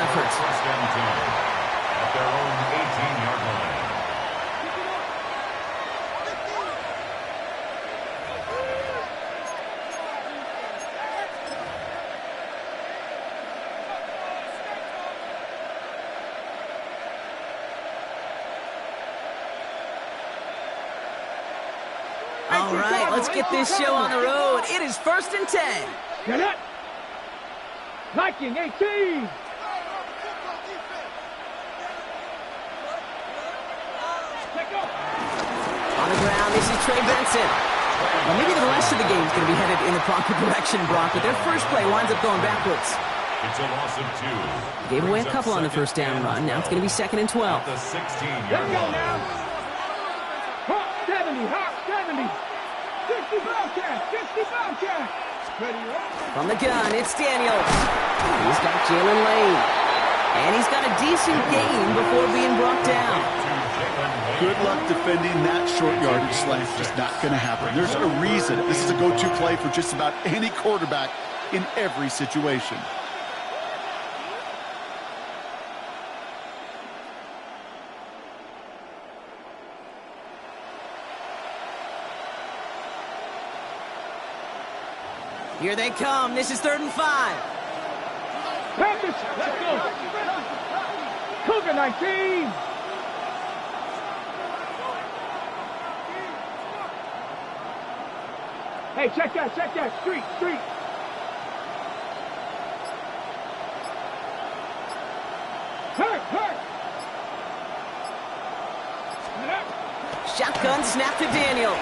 effort. First and 10 at their own 18-yard line. All right, let's get this show on the road. It is 1st and 10. Get it. Liking 18. On the ground, this is Trey Benson. Well, maybe the rest of the game is going to be headed in the proper direction, Brock, but their first play winds up going backwards. It's a loss of 2. Gave away a couple on the first down run. Now it's going to be 2nd and 12. The 16-yard Let's go line. now. Hawk 70, Hawk 70. 60 Bobcat, 60 Bobcat. Ready, right? From the gun, it's Daniels. He's got Jalen Lane. And he's got a decent gain before being brought down. Good luck defending that short yardage slant. Just not going to happen. There's a reason this is a go-to play for just about any quarterback in every situation. Here they come. This is 3rd and 5. Practice. Let's go. Cougar 19. Hey, check that, street. Hurt. Shotgun snap to Daniels.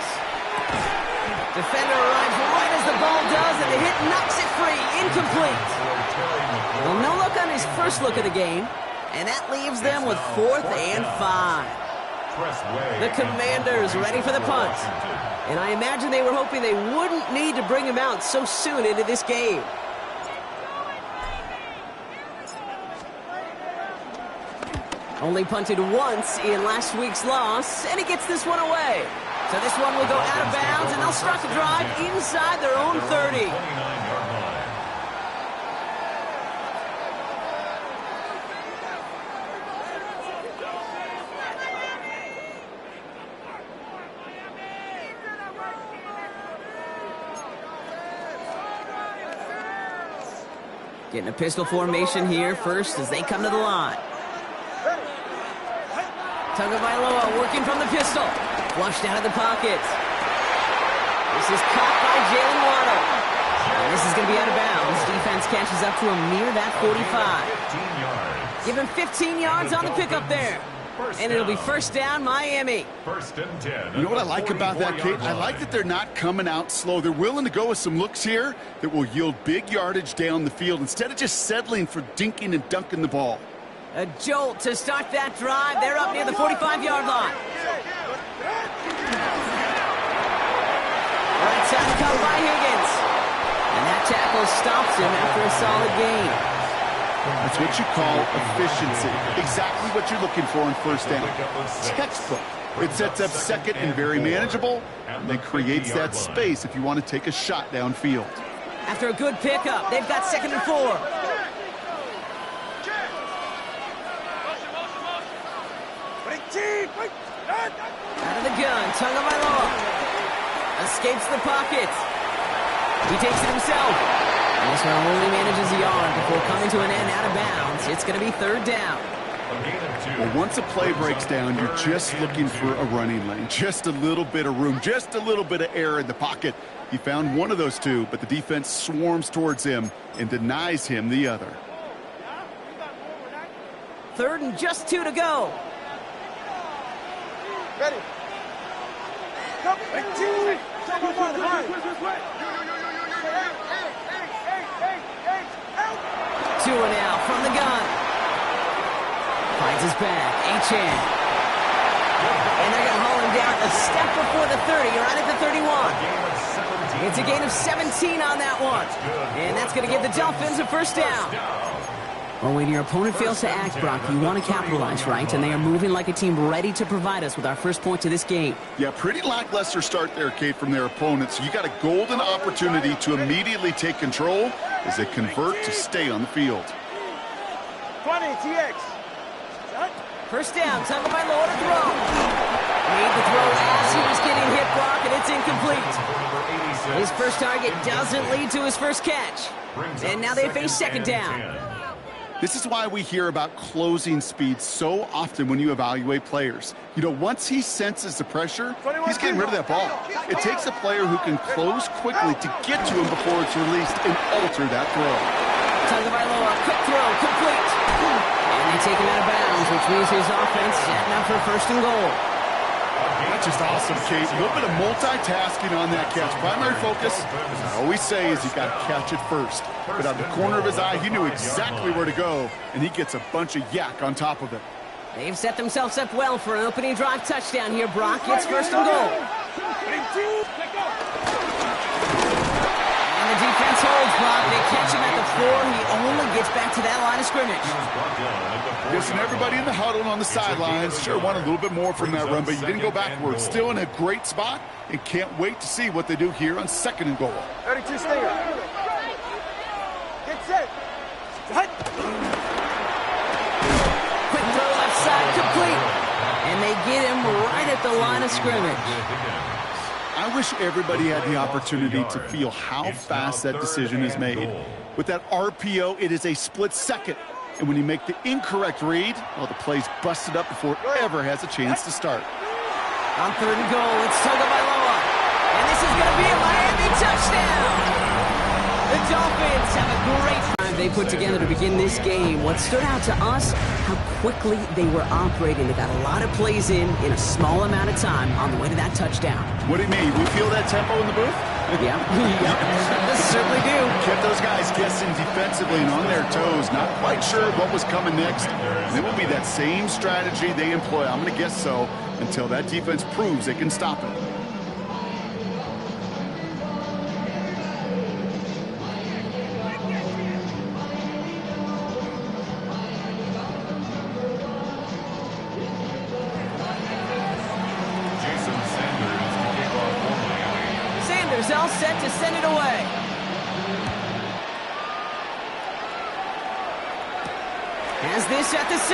Defender arrives right as the ball does, and the hit knocks it free. Incomplete. Well, no luck on his first look of the game, and that leaves them with 4th and 5. The Commanders ready for the punt. And I imagine they were hoping they wouldn't need to bring him out so soon into this game. Only punted once in last week's loss, and he gets this one away. So this one will go out of bounds, and they'll start the drive inside their own 30. Getting a pistol formation here first as they come to the line. Tagovailoa working from the pistol. Flushed out of the pocket. This is caught by Jalen Waddle. And this is going to be out of bounds. Defense catches up to him near that 45. Give him 15 yards on the pickup there. And it'll be 1st down, Miami. 1st and 10. You know what I like about that, Kate? I like that they're not coming out slow. They're willing to go with some looks here that will yield big yardage down the field instead of just settling for dinking and dunking the ball. A jolt to start that drive. They're up near the 45-yard line. Right side come by Higgins. And that tackle stops him after a solid gain. That's what you call efficiency. Exactly what you're looking for in 1st down. Textbook. It sets up 2nd and very manageable, and then creates that space if you want to take a shot downfield. After a good pickup, they've got 2nd and 4. Out of the gun, Tagovailoa escapes the pocket. He takes it himself. And this one only manages a yard before coming to an end out of bounds. It's going to be 3rd down. Well, once a play breaks down, you're just looking for a running lane. Just a little bit of room, just a little bit of air in the pocket. He found one of those two, but the defense swarms towards him and denies him the other. 3rd and just 2 to go. Ready. Come, 2 and out from the gun. Finds his back. Achane. And they're going to haul him down a step before the 30. You're right at the 31. It's a gain of 17 on that one. And that's going to give the Dolphins a 1st down. Well, when your opponent fails to act, Brock, you want to capitalize, right? And they are moving like a team ready to provide us with our first point to this game. Yeah, pretty lackluster start there, Kate, from their opponents. You got a golden opportunity to immediately take control as they convert to stay on the field. 20, TX. First down, tackled by Loa to throw. Made the throw as he was getting hit, Brock, and it's incomplete. His first target doesn't lead to his first catch. And now they face second down. This is why we hear about closing speed so often when you evaluate players. You know, once he senses the pressure, he's getting rid of that ball. It takes a player who can close quickly to get to him before it's released and alter that throw. Tackled by Loa, quick throw, complete. And they take him out of bounds, which means his offense setting up for first and goal. That's just awesome, Kate. A little bit of multitasking on that catch. Primary focus, as I always say, is you got to catch it first. But out of the corner of his eye, he knew exactly where to go, and he gets a bunch of yak on top of it. They've set themselves up well for an opening drive touchdown here, Brock. It's first and goal. And the defense holds, Brock. They catch him at the 4. He only gets back to that line of scrimmage. Yes, and everybody in the huddle and on the sidelines sure want a little bit more from that run, but you didn't go backwards. Still in a great spot, and can't wait to see what they do here on second and goal. 32 Stinger. Get set. Hut. Quick throw left side, complete. And they get him right at the line of scrimmage. I wish everybody had the opportunity to feel how fast that decision is made. With that RPO, it is a split second. And when you make the incorrect read, well, the play's busted up before it ever has a chance to start. On third and goal, it's tackled by Loa. And this is going to be a Miami touchdown. The Dolphins have a great time they put together to begin this game. What stood out to us, how quickly they were operating. They got a lot of plays in a small amount of time on the way to that touchdown. What do you mean? We feel that tempo in the booth? Yeah, certainly do. Kept those guys guessing defensively and on their toes, not quite sure what was coming next. And it will be that same strategy they employ, I'm going to guess so, until that defense proves they can stop it. All set to send it away. Has this at the 6.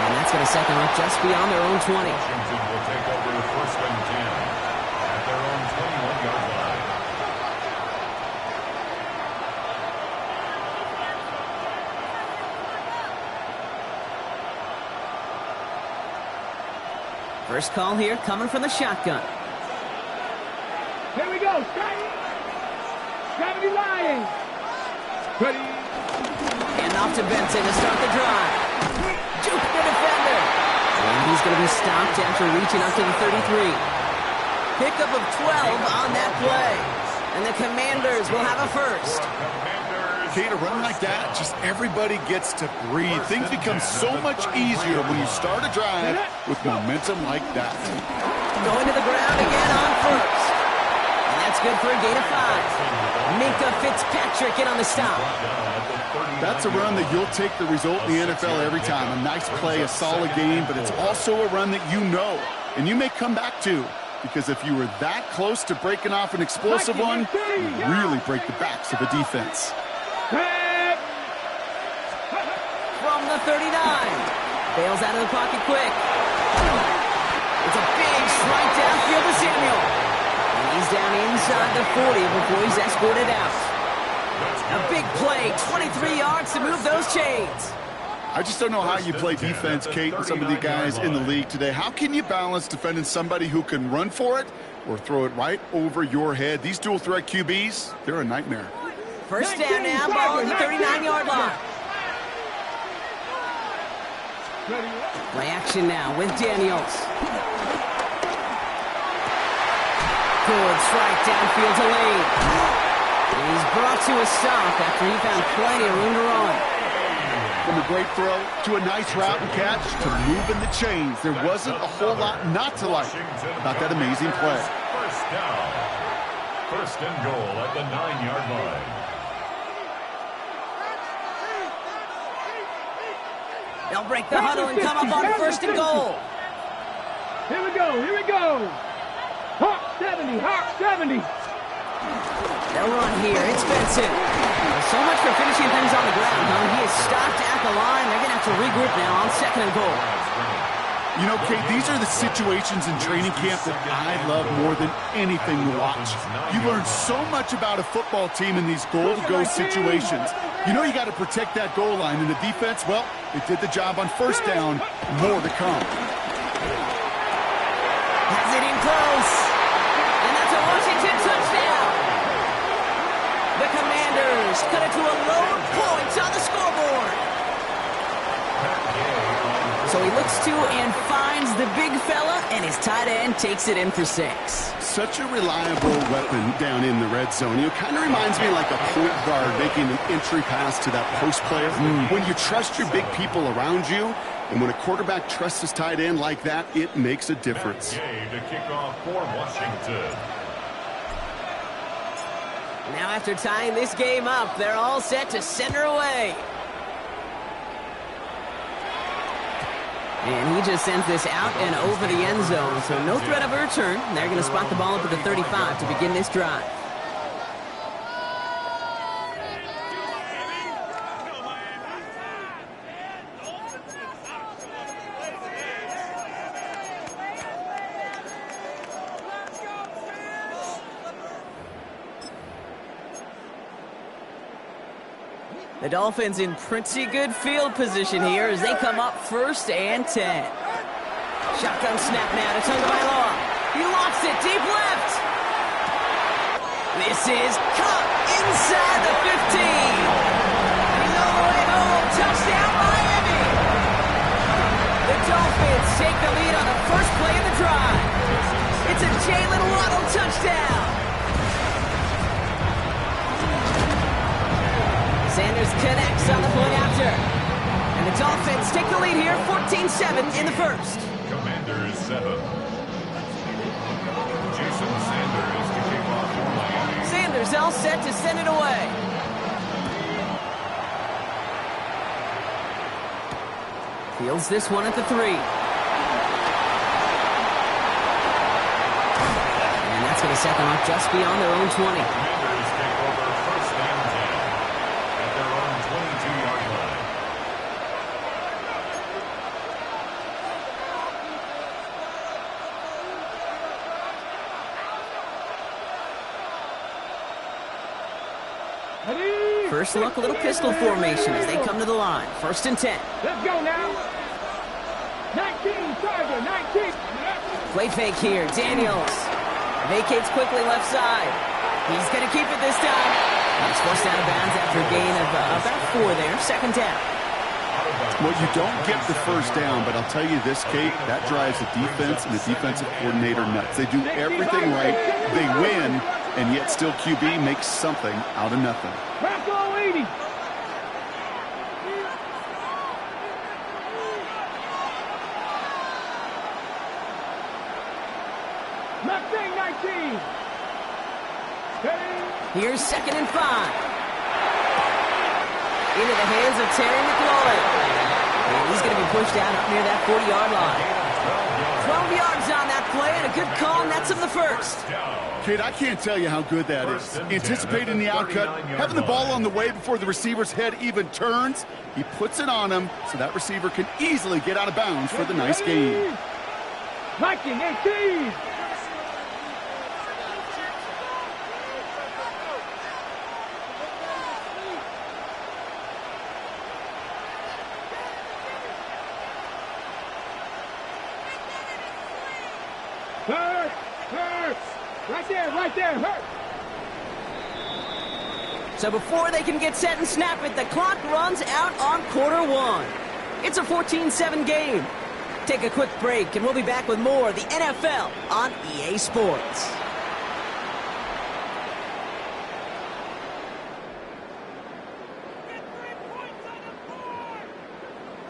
And that's going to set them up just beyond their own 20. Washington will take over first and 10 at their own 21-yard line. First call here coming from the shotgun. Here we go. 70 Lions. Ready. And off to Benson to start the drive. Juke the defender. And he's going to be stopped after reaching up to the 33. Pickup of 12 on that play. And the Commanders will have a first. Kate, a run like that, just everybody gets to breathe. Things become so much easier when you start a drive with momentum like that. Going to the ground again on first. And that's good for a gain of 5. Minka Fitzpatrick in on the stop. That's a run that you'll take the result in the NFL every time. A nice play, a solid game, but it's also a run that you know, and you may come back to. Because if you were that close to breaking off an explosive one, you really break the backs of the defense. From the 39. Bails out of the pocket quick. It's a big strike downfield to Samuel. And he's down inside the 40 before he's escorted out. A big play, 23 yards to move those chains. I just don't know how you play defense, Kate, and some of the guys in the league today. How can you balance defending somebody who can run for it or throw it right over your head? These dual threat QBs, they're a nightmare. First down now, ball on the 39-yard line. Play action now with Daniels. Good strike downfield to Lane. And he's brought to a stop after he found plenty of room to run. From a great throw to a nice route and catch to moving the chains, there wasn't a whole lot not to like about that amazing play. First down. First and goal at the 9-yard line. They'll break the huddle and come up on first and goal. Here we go. Here we go. Hawk 70. Hawk 70. They'll run here. It's Benson. A So much for finishing things on the ground, huh? He is stopped at the line. They're going to have to regroup now on 2nd and goal. You know, Kate, these are the situations in training camp that I love more than anything to watch. You learn so much about a football team in these goal-to-go situations. You know you got to protect that goal line, and the defense, well, they did the job on 1st down. More to come. Has it in close. And that's a Washington touchdown. The Commanders cut it to a load point on the scoreboard. So he looks to and finds the big fella, and his tight end takes it in for 6. Such a reliable weapon down in the red zone. You know, kind of reminds me like a point guard making an entry pass to that post player. When you trust your big people around you, and when a quarterback trusts his tight end like that, it makes a difference. To kick off for Washington. Now after tying this game up, they're all set to send her away. And he just sends this out and over the end zone, so no threat of a return. They're going to spot the ball up at the 35 to begin this drive. The Dolphins in pretty good field position here as they come up 1st and 10. Shotgun snap now to Tagovailoa. He lofts it deep left. This is caught inside the 15. He's all the way home. Touchdown, Miami. The Dolphins take the lead on the first play of the drive. It's a Jalen Waddle touchdown. Sanders connects on the point after. And the Dolphins take the lead here, 14-7 in the 1st. Commanders 7. Jason Sanders to kick off for Miami. Sanders all set to send it away. Fields this one at the 3. And that's going to set them up just beyond their own 20. Commanders take over 1st and 10 at their own 22-yard line. First look, a little pistol formation as they come to the line. 1st and 10. Let's go now. 19, Tiger, 19. Play fake here. Daniels vacates quickly left side. He's going to keep it this time. He's forced out of bounds after a gain of about 4 there. 2nd down. Well, you don't get the 1st down, but I'll tell you this, Kate, that drives the defense and the defensive coordinator nuts. They do everything right. They win, and yet still QB makes something out of nothing. Bravo 80. Mustang 19. Here's 2nd and 5. Into the hands of Terry McLaurin. And he's going to be pushed out up near that 40-yard line. 12 yards on that play, and a good call, and that's him the 1st. Kate, I can't tell you how good that is. Anticipating the outcut, having the ball on the way before the receiver's head even turns. He puts it on him so that receiver can easily get out of bounds for the nice gain. Viking 18. Hurt. Right there, hurt. So before they can get set and snap it, the clock runs out on quarter 1. It's a 14-7 game. Take a quick break, and we'll be back with more of the NFL on EA Sports.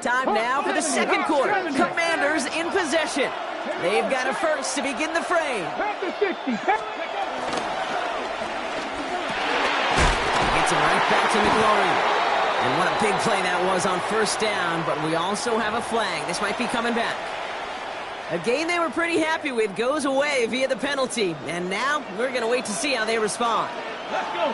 Time now for the 2nd quarter. Commanders in possession. They've got a 1st to begin the frame. Gets it right back to McLaurin. And what a big play that was on 1st down, but we also have a flag. This might be coming back. A game they were pretty happy with goes away via the penalty. And now we're going to wait to see how they respond. Let's go.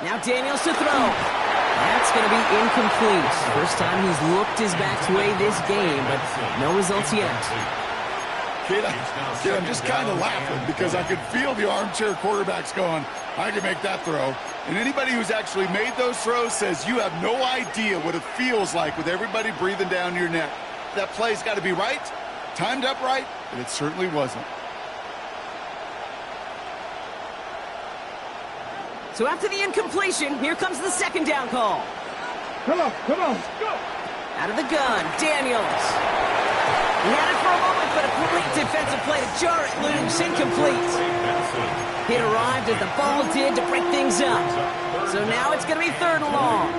Now Daniels to throw. That's going to be incomplete. First time he's looked his back's way this game, but no results yet. Kid, I'm just kind of laughing because I could feel the armchair quarterbacks going, I can make that throw. And anybody who's actually made those throws says you have no idea what it feels like with everybody breathing down your neck. That play's got to be right, timed up right, and it certainly wasn't. So after the incompletion, here comes the second down call. Come on, go! Out of the gun, Daniels. He had it for a moment, but a great defensive play to jar it loose, incomplete. It arrived as the ball did to break things up. So now it's going to be 3rd and long.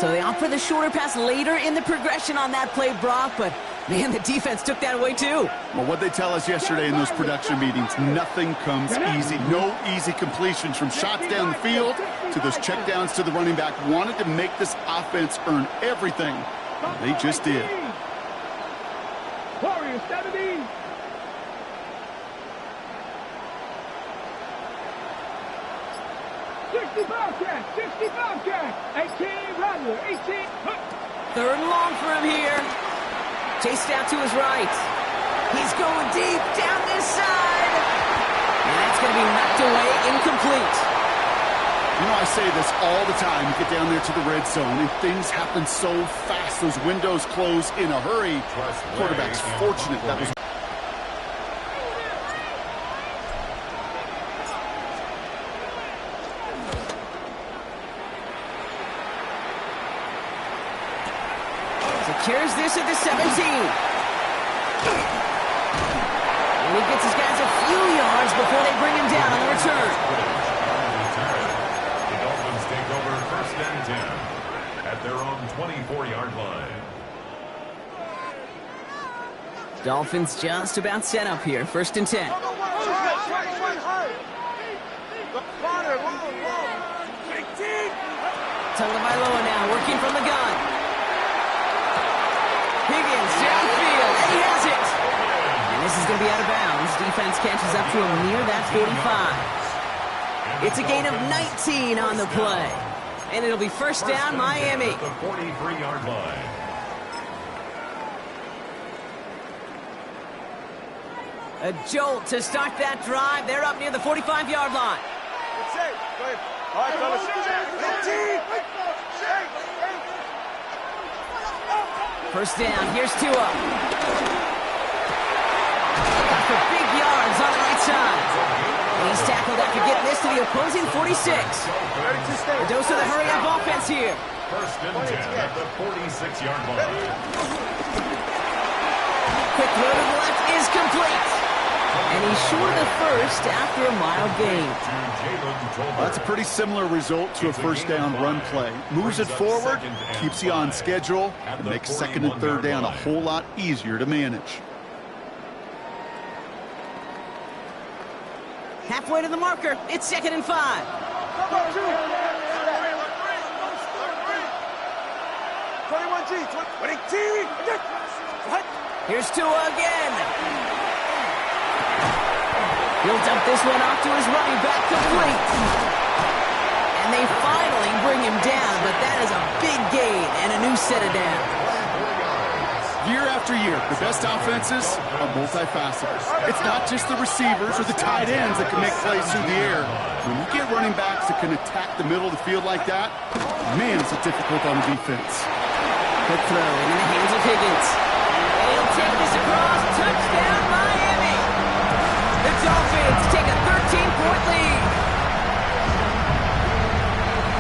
So they opt for the shorter pass later in the progression on that play, Brock, but man, the defense took that away too. Well, what they tell us yesterday in those production meetings, nothing comes easy. No easy completions from shots down the field to those checkdowns to the running back. Wanted to make this offense earn everything. They just did. Warriors, 70. Bobcat, 18, Rodler, 18. 3rd and long for him here. Chased out to his right. He's going deep down this side. And that's going to be knocked away, incomplete. You know, I say this all the time. You get down there to the red zone, and things happen so fast. Those windows close in a hurry. Quarterback's fortunate that was... Secures this at the 17. And he gets his guys a few yards before they bring him down on the return. The Dolphins take over 1st and 10 at their own 24-yard line. Dolphins just about set up here. 1st and 10. Tagovailoa now working from the gun. Higgins downfield, and he has it. And this is going to be out of bounds. Defense catches up to him near that 45. It's a gain of 19 on the play. And it'll be 1st down, Miami. The 43-yard line. A jolt to start that drive. They're up near the 45-yard line. All right, fellas. 1st down, here's Tua. Got for big yards on the right side. And he's tackled after getting this to the opposing 46. A dose of the hurry-up offense here. 1st and 10 at the 46-yard line. Quick throw to the left is complete. And he's short of the 1st after a mild gain. Well, that's a pretty similar result to a 1st down run play. Moves it forward, keeps you on schedule, and makes 2nd and 3rd down a whole lot easier to manage. Halfway to the marker, it's 2nd and 5. Here's Tua again. He'll dump this one off to his running back, complete. And they finally bring him down, but that is a big gain and a new set of downs. Year after year, the best offenses are multifaceted. It's not just the receivers or the tight ends that can make plays through the air. When you get running backs that can attack the middle of the field like that, man, is it difficult on the defense. Quick throw in the hands of Higgins. He'll take this across. Touchdown, Miami. The Dolphins take a 13-point lead.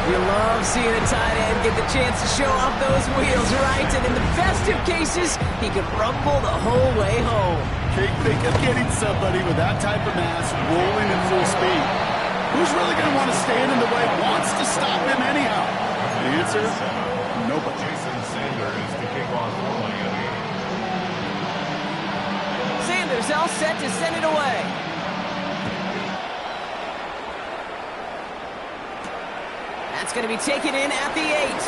You love seeing a tight end get the chance to show off those wheels, right? And in the best of cases, he could rumble the whole way home. Think of getting somebody with that type of mass rolling at full speed. Who's really going to want to stand in the way, wants to stop him anyhow? The answer, nobody. Jason Sanders to kick off for Miami. Sanders all set to send it away. That's going to be taken in at the 8.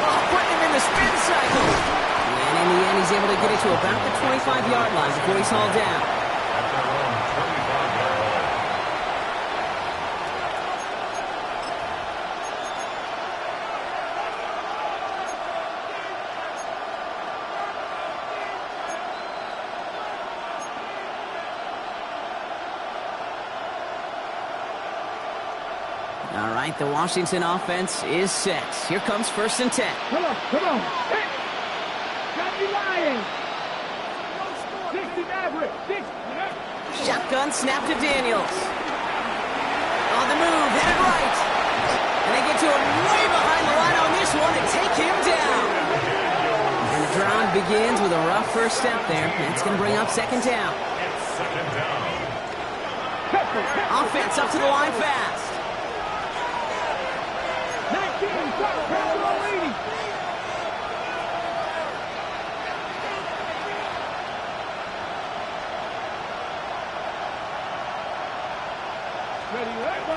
Oh, putting him in the spin cycle. And in the end, he's able to get it to about the 25-yard line before he's hauled down. At their own 25-yard line. right, the Washington offense is set. Here comes 1st and 10. Come on, come on. Hey! Got me lying. 60 Maverick. 60. Shotgun snap to Daniels. On the move, headed right. And they get to him way behind the line on this one and take him down. And the drive begins with a rough first step there. That's going to bring up 2nd down. It's 2nd down. Offense up to the line fast. 19, Capital 80.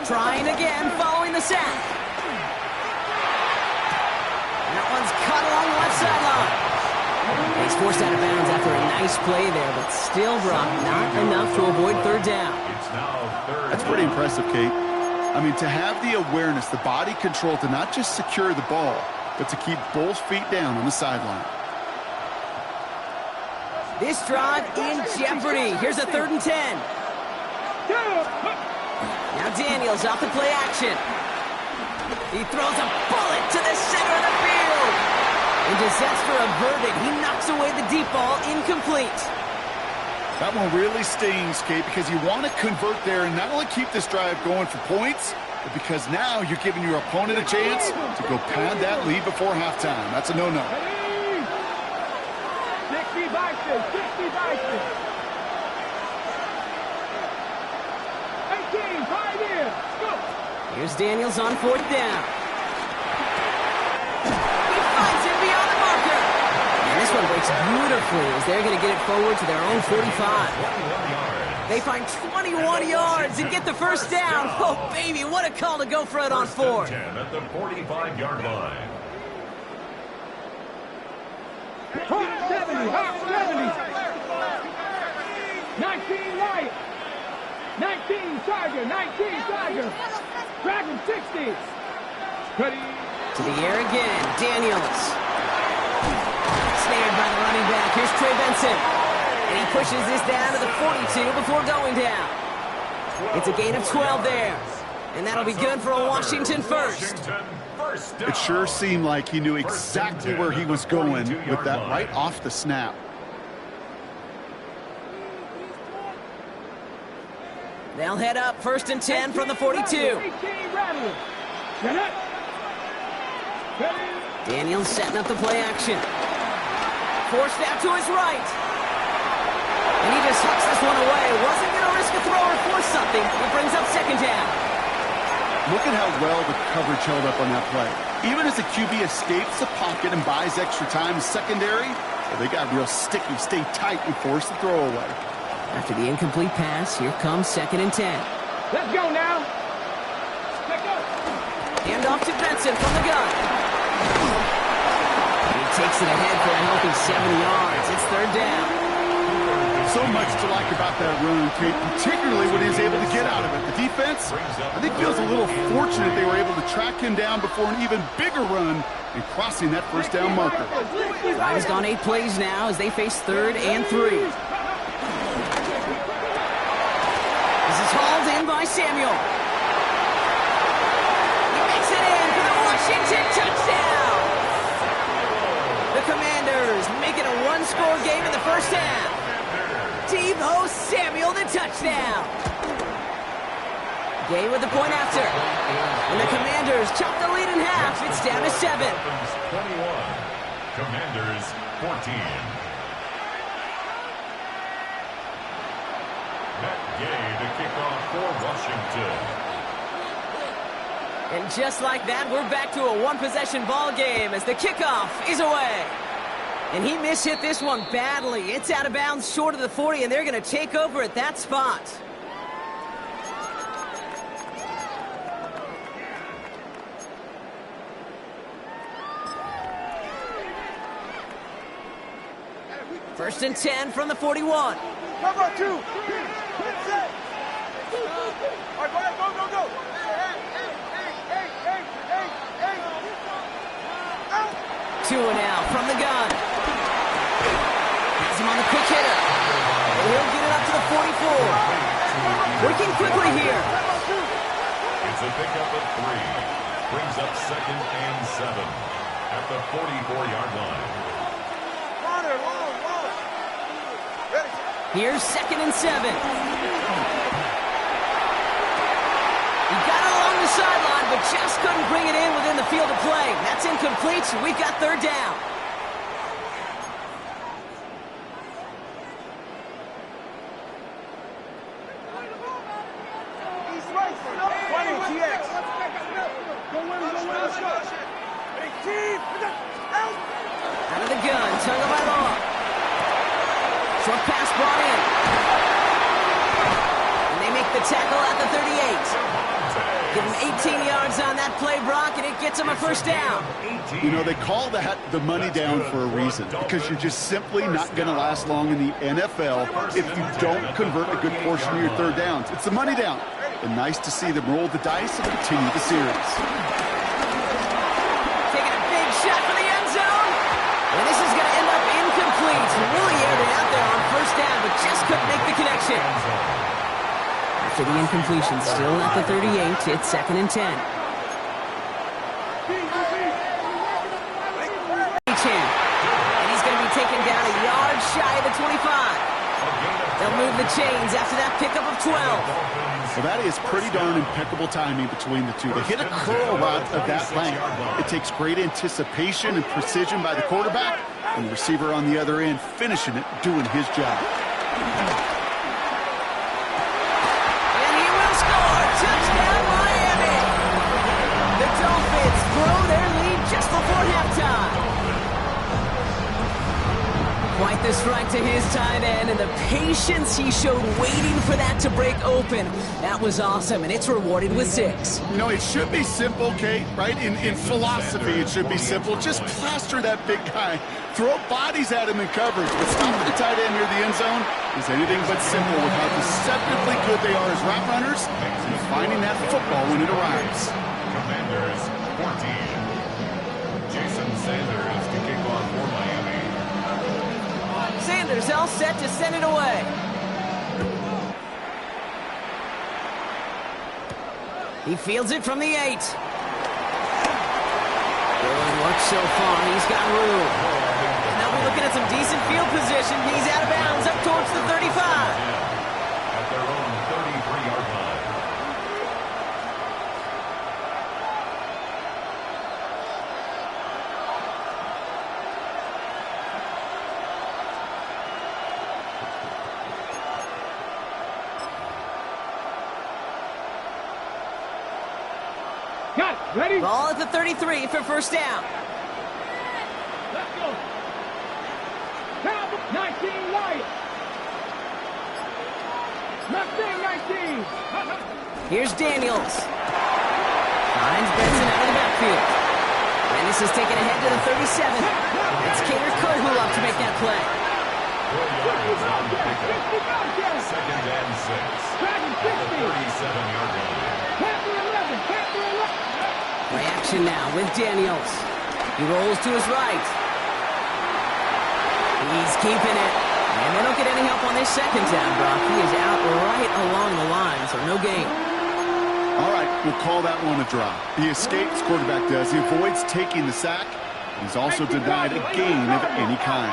Trying again, following the sack. And that one's caught along the left sideline. He's forced out of bounds after a nice play there, but still dropped not enough to avoid 3rd down. It's now 3rd. That's pretty impressive, Kate. I mean, to have the awareness, the body control to not just secure the ball, but to keep both feet down on the sideline. This drive in jeopardy. Here's a 3rd and 10. Now Daniels off the play action. He throws a bullet to the center of the field. And disaster averted. He knocks away the deep ball, incomplete. That one really stings, Kate, because you want to convert there and not only keep this drive going for points, but because now you're giving your opponent a chance to go pad that lead before halftime. That's a no-no. 60 Bison, 60 Bison. 18, 5 in. Go. Here's Daniels on 4th down. He finds him beyond the marker. And this one breaks beautifully as they're going to get it forward to their own 45. They find 21 yards and get the 1st down. Oh, baby, what a call to go for it on 4th. 10 at the 45-yard line. Hot 70, hot 70. 19 Light. 19 Tiger, 19 Tiger. Dragon 60. Ready. To the air again, Daniels. Snared by the running back. Here's Trey Benson. And he pushes this down to the 42 before going down. It's a gain of 12 there. And that'll be good for a Washington first. It sure seemed like he knew exactly where he was going with that right off the snap. They'll head up 1st and 10 from the 42. Daniels setting up the play action. Forced out to his right. And he just hucks this one away. Wasn't going to risk a throw or force something. It brings up 2nd down. Look at how well the coverage held up on that play. Even as the QB escapes the pocket and buys extra time in secondary, well, they got real sticky, stay tight, and force the throw away. After the incomplete pass, here comes 2nd and 10. Let's go now. Let's go. Hand off to Benson from the gun. He takes it ahead for a healthy 70 yards. It's 3rd down. So much to like about that run, Kate, particularly when he was able to get out of it. The defense, I think, feels a little fortunate they were able to track him down before an even bigger run and crossing that 1st down marker. Drive has gone 8 plays now as they face 3rd and 3. This is hauled in by Samuel. He makes it in for the Washington touchdown. The Commanders make it a 1-score game in the 1st half. Deebo Samuel, the touchdown. Gay with the point after. And the Commanders chop the lead in half. It's down to 7. 21. Commanders 14. Matt Gay to kick off for Washington. And just like that, we're back to a 1-possession ball game as the kickoff is away. And he mishit this one badly. It's out of bounds short of the 40, and they're going to take over at that spot. First and 10 from the 41. Cover 2. Set. All right, go, go, go. Two and out from the gun. Has him on the quick hitter. And he'll get it up to the 44. Working quickly here. It's a pickup of 3. Brings up 2nd and 7 at the 44-yard line. Runner, long. Ready. Here's 2nd and 7. He got it along the sideline, but just couldn't bring it in within the field of play. That's incomplete, so we've got 3rd down. East right. 20, GX. Go win, let's go. Hey, team. Out. Out of the gun, tongue of my law. Short pass brought in. And they make the tackle at the 38. Give him 18 yards on that play, Brock, and it gets him a 1st down. You know, they call that the money down for a reason, because you're just simply not going to last long in the NFL if you don't convert a good portion of your 3rd downs. It's the money down. And nice to see them roll the dice and continue the series. Taking a big shot for the end zone. And this is going to end up incomplete. Really aired it out there on 1st down, but just couldn't make the connection. After the incompletion, still at the 38, it's 2nd and 10. And he's going to be taken down a yard shy of the 25. They'll move the chains after that pickup of 12. Well, that is pretty darn impeccable timing between the two. They hit a curl route of that length. It takes great anticipation and precision by the quarterback, and the receiver on the other end finishing it, doing his job. And he will score! Touchdown, Miami! The Dolphins throw their lead just before halftime. Quite the strike to his tight end, and the patience he showed waiting for that to break open. That was awesome, and it's rewarded with 6. You know, it should be simple, Kate, right? In philosophy, it should be simple. Just plaster that big guy. Throw bodies at him in coverage, but stopping the tight end near the end zone is anything but simple with how deceptively good they are as route runners and finding that football when it arrives. Commanders 14. Jason Sanders to kick off for Miami. Sanders all set to send it away. He fields it from the 8. Good work so far. He's got room. Now we're looking at some decent field position. He's out of bounds up towards the 35. At their own 33-yard line. Got it. Ready? Ball at the 33 for 1st down. Let's go. Count 19 Lions. Left in 19. Here's Daniels. Finds Benson out of the backfield. And this is taken ahead to the 37. It's Cater Kohu up to make that play. 2nd and 6. At the 37-yard line. Play action now with Daniels. He rolls to his right. He's keeping it. And they don't get any help on this 2nd down, Brock. He is out right along the line, so no gain. All right, we'll call that one a drop. He escapes, quarterback does. He avoids taking the sack. He's also denied a gain of any kind.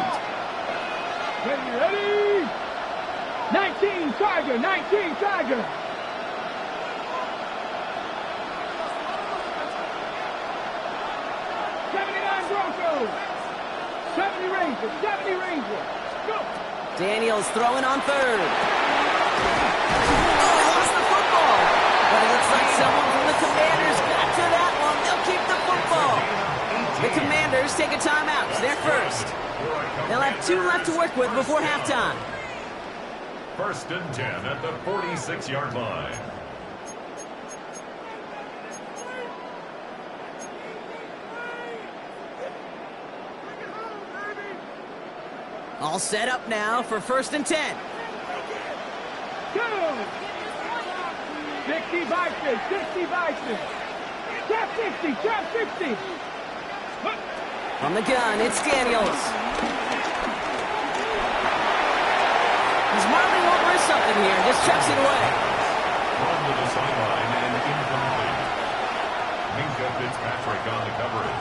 Ready? 19 Tiger, 19 Tiger. 79 Broncos. 70 Rangers, 70 Rangers. Go. Daniels throwing on 3rd. Oh, he lost the football. But it looks like someone from the Commanders got to that one. They'll keep the football. The Commanders take a timeout. They're first. They'll have 2 left to work with before halftime. 1st and 10 at the 46-yard line. All set up now for 1st and 10. Go. 60 Bison, 60 Bison. Trap 60, trap 60. From the gun, it's Daniels. He's Marvin won't risk something here. Just chucks it away. Run to the sideline and incomplete. Fitzpatrick on the coverage.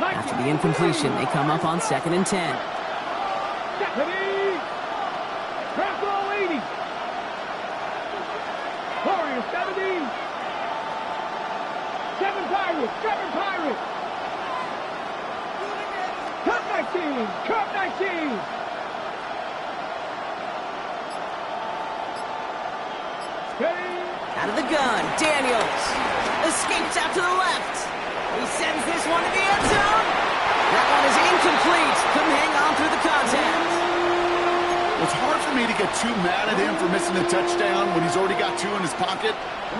After the incompletion, they come up on 2nd and 10. Stephanie! Press all 80! Warriors 70! 7 Pirates! 7 Pirates! Cup 19! Cup 19! Steady! Out of the gun, Daniels escapes out to the left. He sends this one to the end zone. That one is incomplete. Couldn't hang on through the contact. It's hard for me to get too mad at him for missing a touchdown when he's already got 2 in his pocket.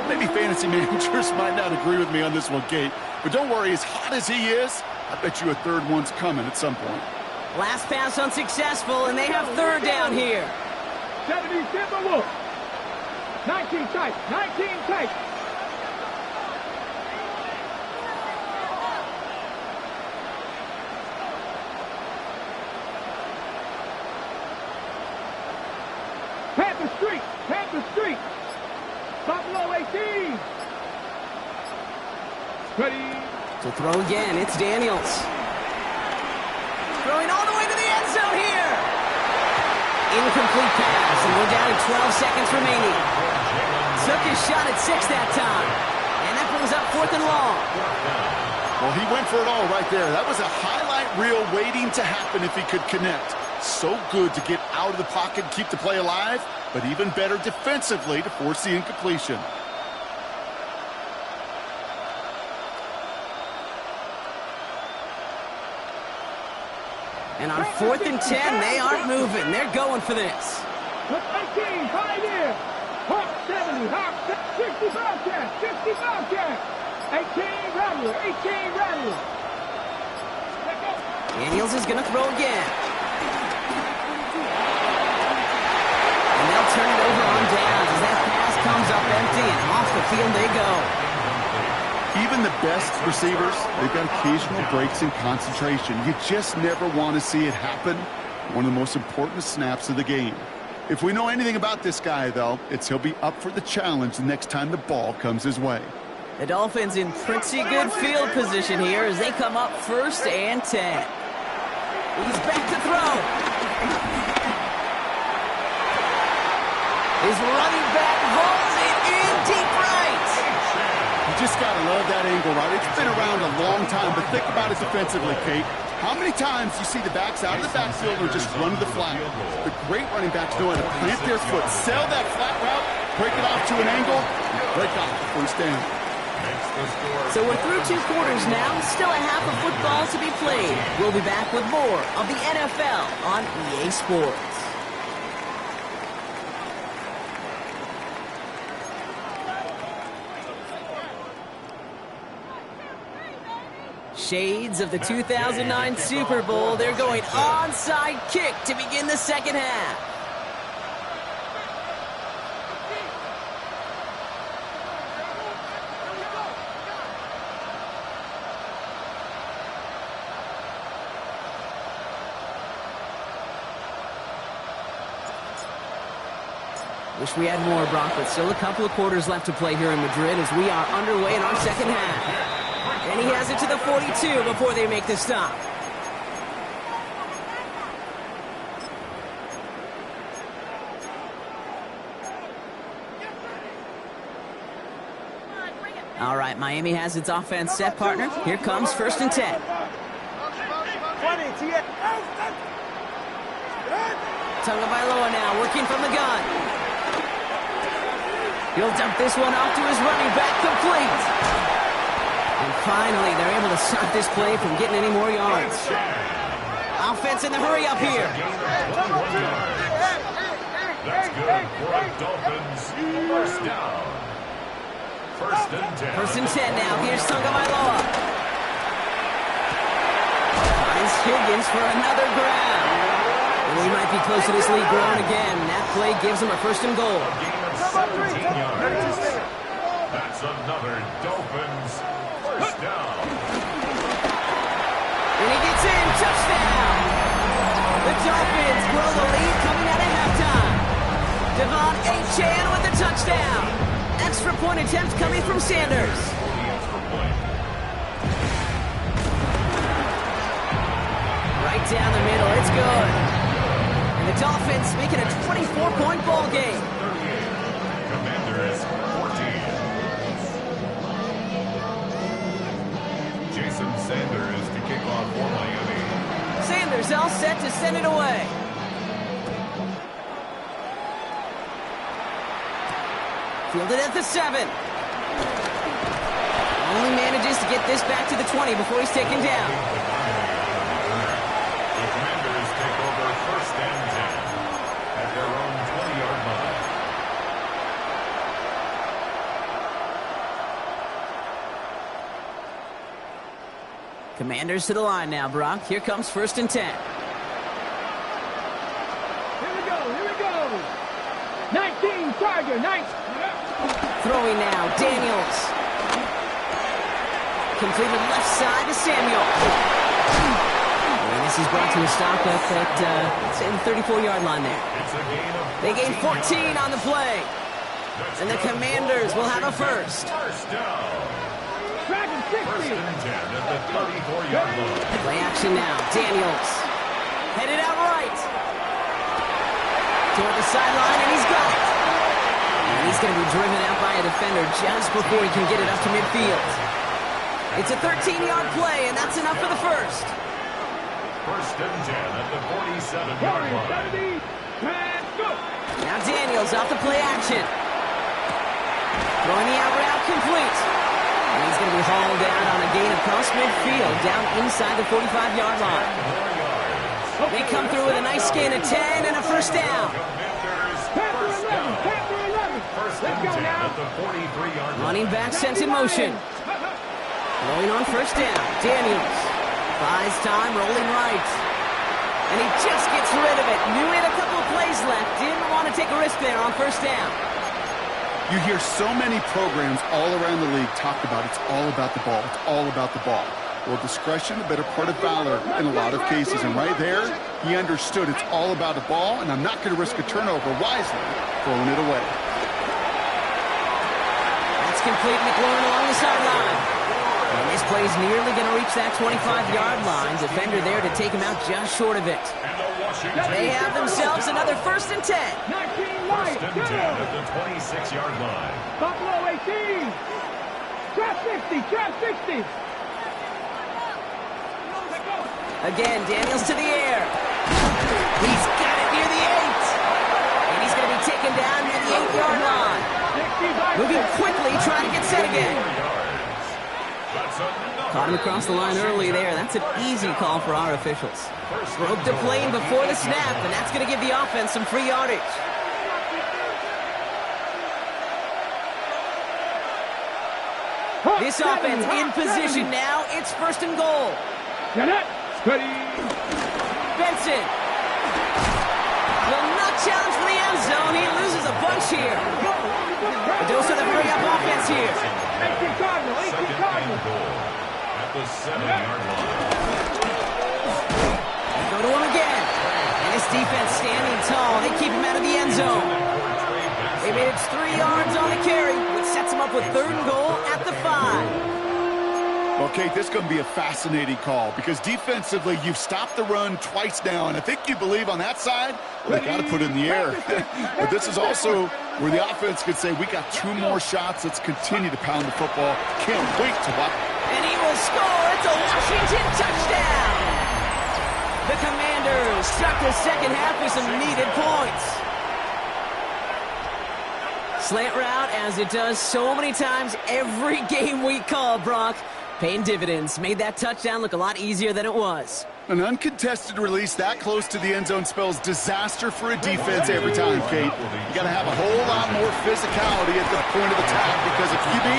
Maybe fantasy managers might not agree with me on this one, Kate. But don't worry, as hot as he is, I bet you a 3rd one's coming at some point. Last pass unsuccessful, and they have 3rd down here. 70 Timberwolves! 19 tight! 19 tight! Panther Street! Panther Street! Buffalo 18! Ready! To throw again, it's Daniels. Throwing all the way to the end zone here. Incomplete pass, and we're down to 12 seconds remaining. Took his shot at 6 that time. And that brings up 4th and long. Well, he went for it all right there. That was a highlight reel waiting to happen if he could connect. So good to get out of the pocket and keep the play alive, but even better defensively to force the incompletion. And on 4th and 10, they aren't moving. They're going for this. 18, pioneer! Hawk 70, Hawk 60 Bobcat, 60 Bobcat! 18 Rattler, 18 Rattler! Daniels is going to throw again. And they'll turn it over on downs as that pass comes up empty, and off the field they go. Even the best receivers, they've got occasional breaks in concentration. You just never want to see it happen. One of the most important snaps of the game. If we know anything about this guy, though, it's he'll be up for the challenge the next time the ball comes his way. The Dolphins in pretty good field position here as they come up 1st and 10. He's back to throw. His running back hauls it in deep right. You just got to love that angle, right? It's been around a long time, but think about it defensively, Kate. How many times you see the backs out of the backfield or just run to the flat? The great running backs know how to plant their foot, sell that flat route, break it off to an angle, and break off the 1st down. So we're through 2 quarters now. Still a half of football to be played. We'll be back with more of the NFL on EA Sports. Shades of the 2009 Super Bowl. They're going onside kick to begin the 2nd half. Wish we had more, Brock, but still a couple of quarters left to play here in Madrid as we are underway in our 2nd half. And he has it to the 42 before they make the stop. All right, Miami has its offense set, partner. Here comes 1st and 10. 20, TX. Tagovailoa now working from the gun. He'll dump this one off to his running back, complete. And finally, they're able to stop this play from getting any more yards. Offense in the hurry up here. That's good for the Dolphins. 1st down. 1st and 10. 1st and 10 now. Here's Tagovailoa. Finds Higgins for another grab. And we might be close to this lead growing again. That play gives him a 1st and goal. A gain of 17 yards. That's another Dolphins 1st down. And he gets in. Touchdown. The Dolphins grow the lead coming out of halftime. Devon Achane with the touchdown. Two-point attempt coming from Sanders. Right down the middle. It's good. And the Dolphins make it a 24-point ball game. 38. Commanders 14. Jason Sanders to kick off for Miami. Sanders all set to send it away. Fielded at the 7. Only manages to get this back to the 20 before he's taken down. The Commanders take over first and 10 at their own 20-yard line. Commanders to the line now, Brock. Here comes first and 10. Here we go, here we go. 19, Tiger, 19. Throwing now, Daniels. Completed left side to Samuel. And this is brought to a stop at say the 34-yard line there. It's a gain of They gain 14 on the play. And the Commanders will have a first. First down. Dragon, 60. First and 10 at the 34-yard line. Play action now, Daniels. Headed out right. Toward the sideline, and he's got it. And he's going to be driven out by a defender just before he can get it up to midfield. It's a 13-yard play, and that's enough for the first. First and 10 at the 47-yard line. 70, and go. Now Daniels off the play action. Throwing the out route complete. And he's going to be hauled down on a gain across midfield, down inside the 45-yard line. They come through with a nice gain of 10 and a first down. Panther 11, Panther 11. First Let's and go 10 now. at the 43-yard line. Running back sent in motion. Rolling on first down. Daniels buys time, rolling right. And he just gets rid of it. Knew he had a couple of plays left. Didn't want to take a risk there on first down. You hear so many programs all around the league talk about it's all about the ball. It's all about the ball. Well, discretion, the better part of valor in a lot of cases. And right there, he understood it's all about the ball, and I'm not going to risk a turnover wisely, throwing it away. That's complete. McLaurin along the sideline. And this play's nearly going to reach that 25-yard line. Defender there to take him out just short of it. And the Washington They have themselves another first and 10. 19, White, First and 10 at the 26-yard line. Buffalo 18. Trap 60, trap 60. Again, Daniels to the air. He's got it near the 8. And he's going to be taken down near the 8-yard line. 65. Moving quickly, trying to get set again. Caught him across the line early there. That's an easy call for our officials. Broke the plane before the snap, and that's going to give the offense some free yardage. This offense in position now. It's first and goal. Get it. Steady. Benson will not challenge for the end zone. He loses a bunch here. The dose of the hurry-up offense here. 18 Cardinal, 18 Second and Cardinal. goal at the 7-yard line. Go to him again. And this defense standing tall. They keep him out of the end zone. They made it 3 yards on the carry, which sets him up with third and goal at the 5. Well, Kate, this is going to be a fascinating call because defensively, you've stopped the run twice now, and I think you believe on that side, well, they got to put it in the air. But this is also where the offense could say, we got 2 more shots. Let's continue to pound the football. Can't wait to watch. And he will score. It's a Washington touchdown. The Commanders start the second half with some needed points. Slant route, as it does so many times every game we call, Brock. Paying dividends. Made that touchdown look a lot easier than it was. An uncontested release that close to the end zone spells disaster for a defense every time, Kate. You got to have a whole lot more physicality at the point of attack because if QB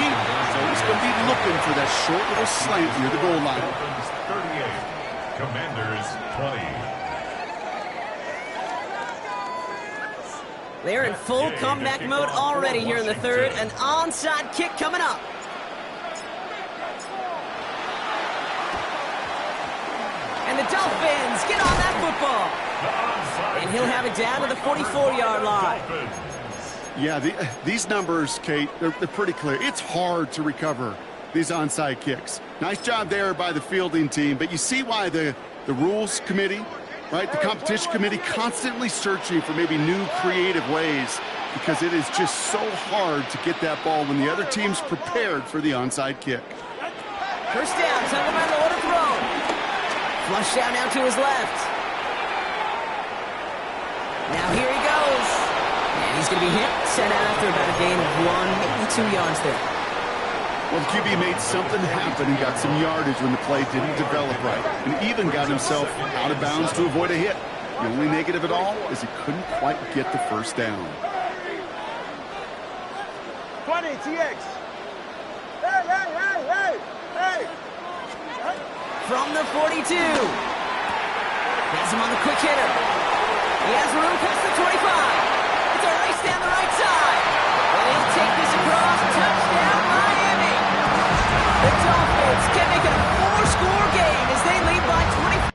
is going to be looking for that short little slant near the goal line. 38, Commanders 20. They're in full comeback mode already here in the third. An onside kick coming up. And the Dolphins get on that football. And he'll have it down to the 44-yard line. Yeah, these numbers, Kate, they're pretty clear. It's hard to recover these onside kicks. Nice job there by the fielding team, but you see why the rules committee, right, the competition committee, constantly searching for maybe new creative ways, because it is just so hard to get that ball when the other team's prepared for the onside kick. First down, Tagovailoa to throw. Flush down now to his left. Now here he goes. And he's going to be hit, sent out after about a gain of 1, maybe 2 yards there. Well, the QB made something happen and got some yardage when the play didn't develop right, and even got himself out of bounds to avoid a hit. The only negative at all is he couldn't quite get the first down. 20, TX. Hey! From the 42. Has him on the quick hitter. He has room past the 25. It's a race down the right side. And he'll take this across. Touchdown, Miami. The Dolphins can make it a 4-score game as they lead by 20.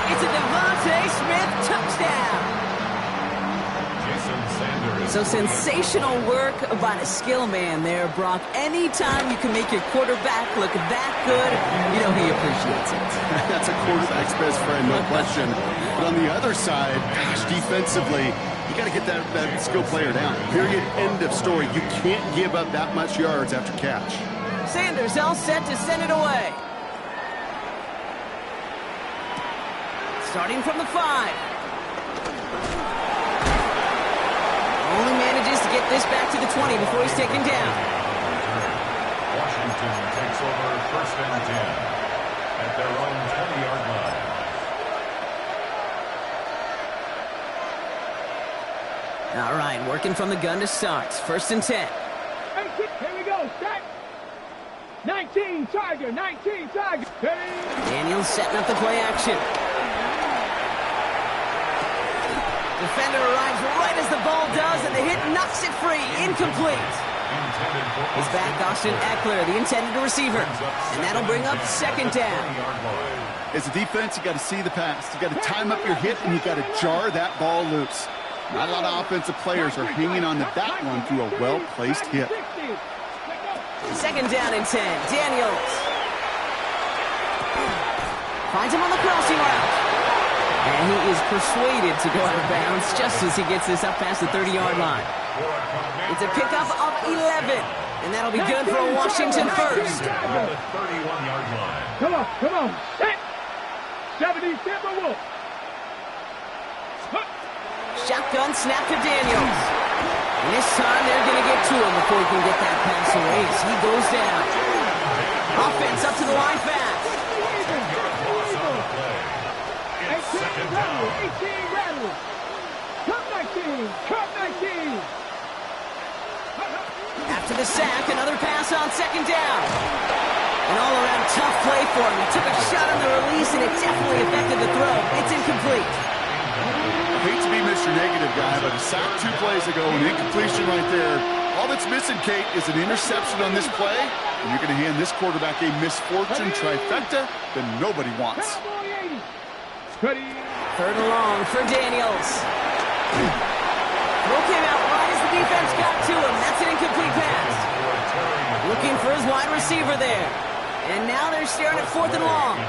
It's a Devontae Smith touchdown. Jason Sanders. So sensational work by the skill man there, Brock. Anytime you can make your quarterback look that good, you know he appreciates it. That's a quarterback's best friend, no question. But on the other side, gosh, defensively, you got to get that skill player down. Period, end of story. You can't give up that much yards after catch. Sanders all set to send it away. Starting from the 5. Only manages to get this back to the 20 before he's taken down. Washington takes over first and 10 at their own 20-yard line. All right, working from the gun to start. First and 10. Here we go. Start. 19 Tiger. 19 Tiger. Daniels setting up the play action. Defender arrives right as the ball does, and the hit knocks it free. Incomplete. His back, Austin Eckler, the intended receiver. And that'll bring up second down. As a defense, you got to see the pass. You got to time up your hit, and you got to jar that ball loose. Not a lot of offensive players are hanging on to that one through a well-placed hit. Second down and 10. Daniels finds him on the crossing route. And he is persuaded to go out of bounds just as he gets this up past the 30-yard line. It's a pickup of 11. And that'll be good for a Washington first. At the 31-yard line. Come on. Set. 70 Timberwolves. Shotgun snap to Daniels. And this time they're going to get to him before he can get that pass away as he goes down. Offense up to the line fast. 18 rattle. Cut 19. After the sack, another pass on second down. An all-around tough play for him. He took a shot on the release, and it definitely affected the throw. It's incomplete. I hate to be Mr. Negative guy, but a sack 2 plays ago, an incompletion right there. All that's missing, Kate, is an interception on this play, and you're going to hand this quarterback a misfortune trifecta that nobody wants. Third and long for Daniels. Throw came out right as the defense got to him. That's an incomplete pass. Looking for his wide receiver there. And now they're staring at 4th and long.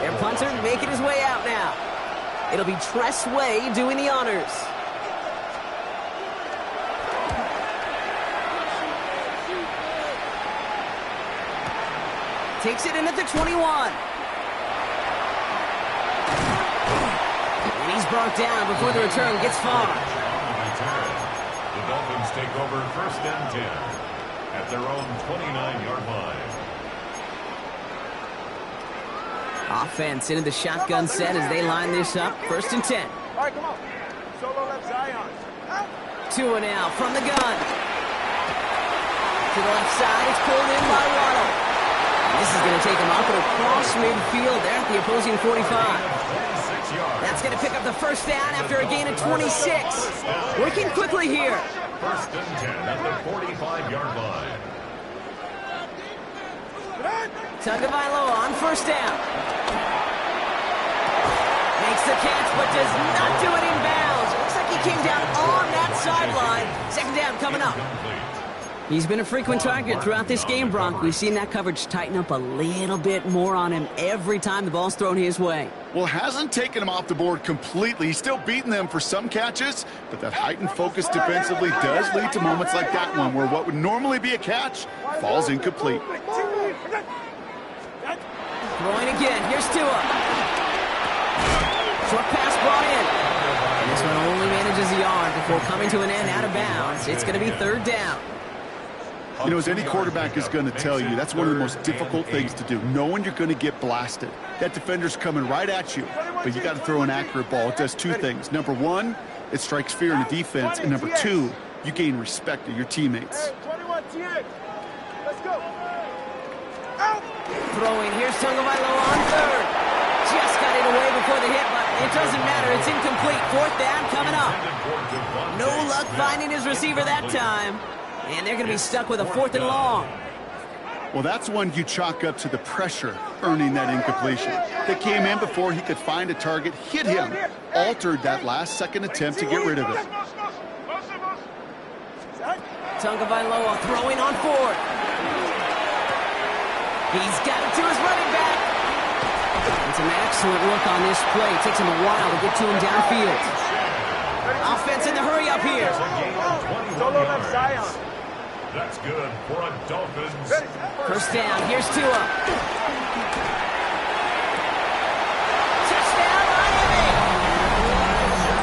Their punter making his way out now. It'll be Tress Way doing the honors. Takes it in at the 21. And he's brought brought down before the return gets far. The Dolphins take over 1st and 10 at their own 29-yard line. Offense into the shotgun set as they line this up. 1st and 10. All right, come on. Solo left Zion. Out. 2 and out from the gun. To the left side, it's pulled in by Waddle. And this is going to take him up. It'll cross midfield there at the opposing 45. 26 yards. That's going to pick up the 1st down after a gain of 26. Working quickly here. 1st and 10 at the 45-yard line. Tagovailoa on 1st down. Makes the catch, but does not do it in bounds. It looks like he came down on that sideline. 2nd down coming up. He's been a frequent target throughout this game, Bronk. We've seen that coverage tighten up a little bit more on him every time the ball's thrown his way. Well, hasn't taken him off the board completely. He's still beating them for some catches, but that heightened focus defensively does lead to moments like that one where what would normally be a catch falls incomplete. Throwing again. Here's Tua. Short pass brought in. And this one only manages a yard before coming to an end out of bounds. It's going to be 3rd down. You know, as any quarterback is going to tell you, that's one of the most difficult things to do, knowing you're going to get blasted. That defender's coming right at you, but you got to throw an accurate ball. It does 2 things. Number 1, it strikes fear in the defense, and number 2, you gain respect of your teammates. 21 TX. Let's go. Out. Throwing. Here's Tagovailoa on 3rd. Just got it away before the hit, but it doesn't matter. It's incomplete. 4th down coming up. No luck finding his receiver that time. And they're going to be stuck with a 4th and long. Well, that's one you chalk up to the pressure earning that incompletion. They came in before he could find a target, hit him, altered that last-second attempt to get rid of it. Tagovailoa throwing on 4th. He's got it to his running back. It's an excellent look on this play. It takes him a while to get to him downfield. Offense in the hurry up here. Solo left Zion. That's good for a Dolphins. 1st down. Here's Tua. Touchdown, Miami.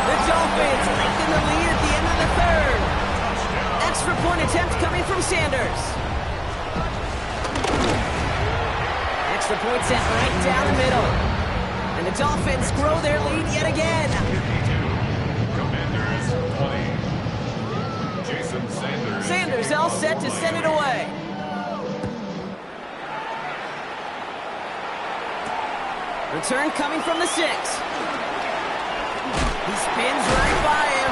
The Dolphins lengthen the lead at the end of the 3rd. Extra point attempt coming from Sanders. Extra point set right down the middle. And the Dolphins grow their lead yet again. Commanders 20. Jason Sanders. Sanders all set to send it away. Return coming from the 6. He spins right by him.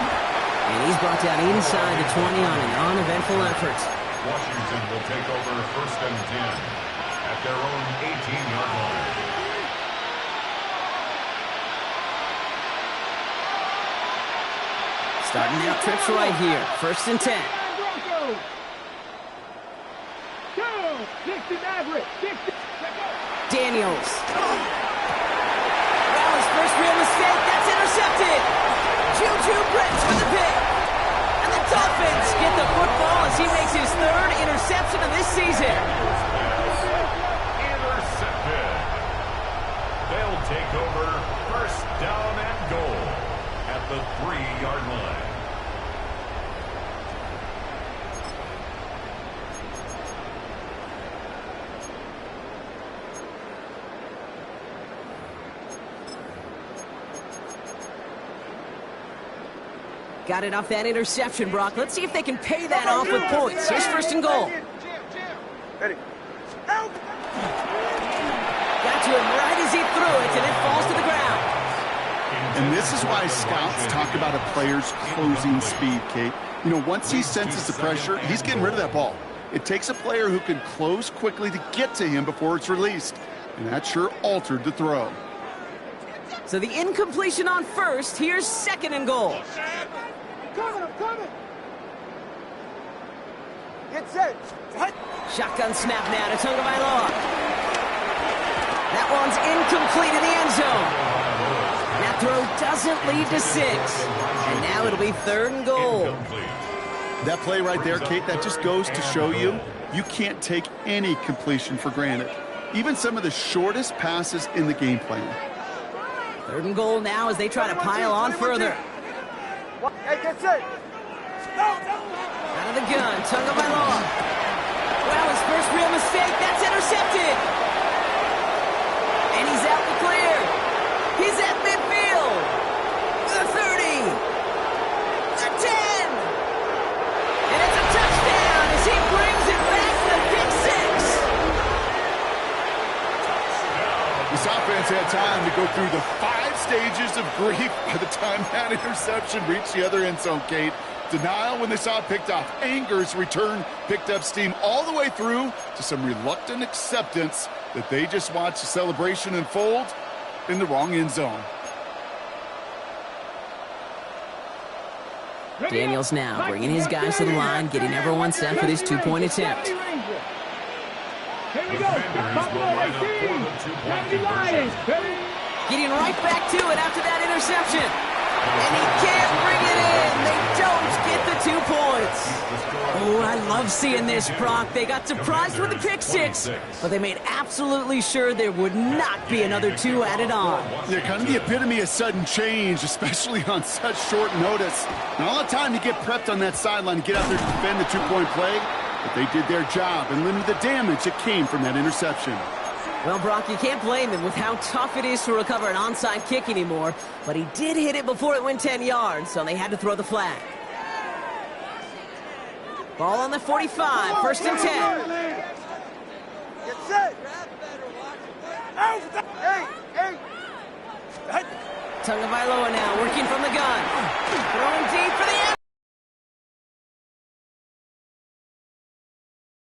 And he's brought down inside the 20 on an uneventful effort. Washington will take over 1st and 10 at their own 18-yard line. Starting their trips right here. 1st and 10. Daniels. Well, his first real mistake. That's intercepted. Juju Brents for the pick. And the Dolphins get the football as he makes his 3rd interception of this season. Intercepted. They'll take over 1st down and goal at the 3-yard line. Got it off that interception, Brock. Let's see if they can pay that off with points. Here's 1st and goal. Ready. Out. Got to him right as he threw it, and it falls to the ground. And this is why scouts talk about a player's closing speed, Kate. You know, once he senses the pressure, he's getting rid of that ball. It takes a player who can close quickly to get to him before it's released. And that sure altered the throw. So the incompletion on 1st. Here's 2nd and goal. I'm coming. Get set. Shotgun snap now to Tagovailoa. That one's incomplete in the end zone. That throw doesn't lead to 6. And now it'll be 3rd and goal. That play right there, Kate, that just goes to show you, you can't take any completion for granted. Even some of the shortest passes in the game plan. 3rd and goal now as they try to pile on further. Hey, get set. Out of the gun, Tagovailoa. Well, his first real mistake, that's intercepted. And he's out the clear. He's at midfield. The 30. The 10. And it's a touchdown as he brings it back to the pick 6. This offense had time to go through the 5 stages of grief by the time that interception reached the other end zone, Kate. Denial when they saw it picked off. Anger's return picked up steam all the way through to some reluctant acceptance that they just watched the celebration unfold in the wrong end zone. Daniels now bringing his guys to the line, getting everyone set for this 2-point attempt. Here we go. Getting right back to it after that interception. And he can't bring it in. They don't get the 2 points. Oh, I love seeing this, Brock. They got surprised with the pick 6, but they made absolutely sure there would not be another 2 added on. Yeah, kind of the epitome of sudden change, especially on such short notice. Not all the time to get prepped on that sideline to get out there to defend the 2-point play, but they did their job and limited the damage that came from that interception. Well, Brock, you can't blame him with how tough it is to recover an onside kick anymore, but he did hit it before it went 10 yards, so they had to throw the flag. Ball on the 45, 1st and 10. Get set. Hey, hey. Tagovailoa now working from the gun. Throwing deep for the end.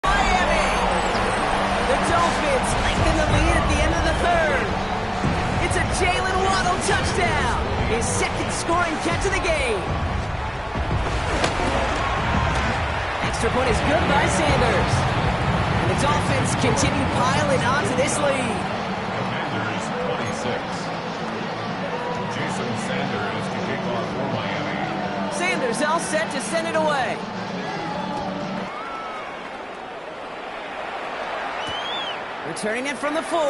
Miami! The Dolphins lengthen the lead at the end of the 3rd. It's a Jalen Waddle touchdown. His 2nd scoring catch of the game. Extra point is good by Sanders. And the Dolphins continue piling onto this lead. Commanders 26. Jason Sanders to kick off for Miami. Sanders all set to send it away. Returning it from the 4.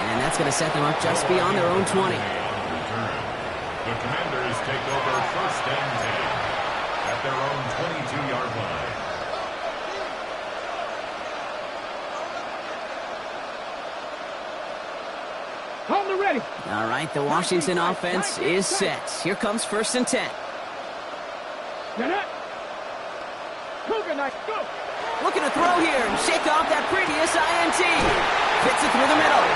And that's going to set them up just beyond their own 20. The Commanders take over 1st and 10 at their own 22-yard line. Hold it ready. All right, the Washington offense is set. Here comes 1st and 10. Get it. Cougar night, go. Looking to throw here and shake off that previous INT. Fits it through the middle.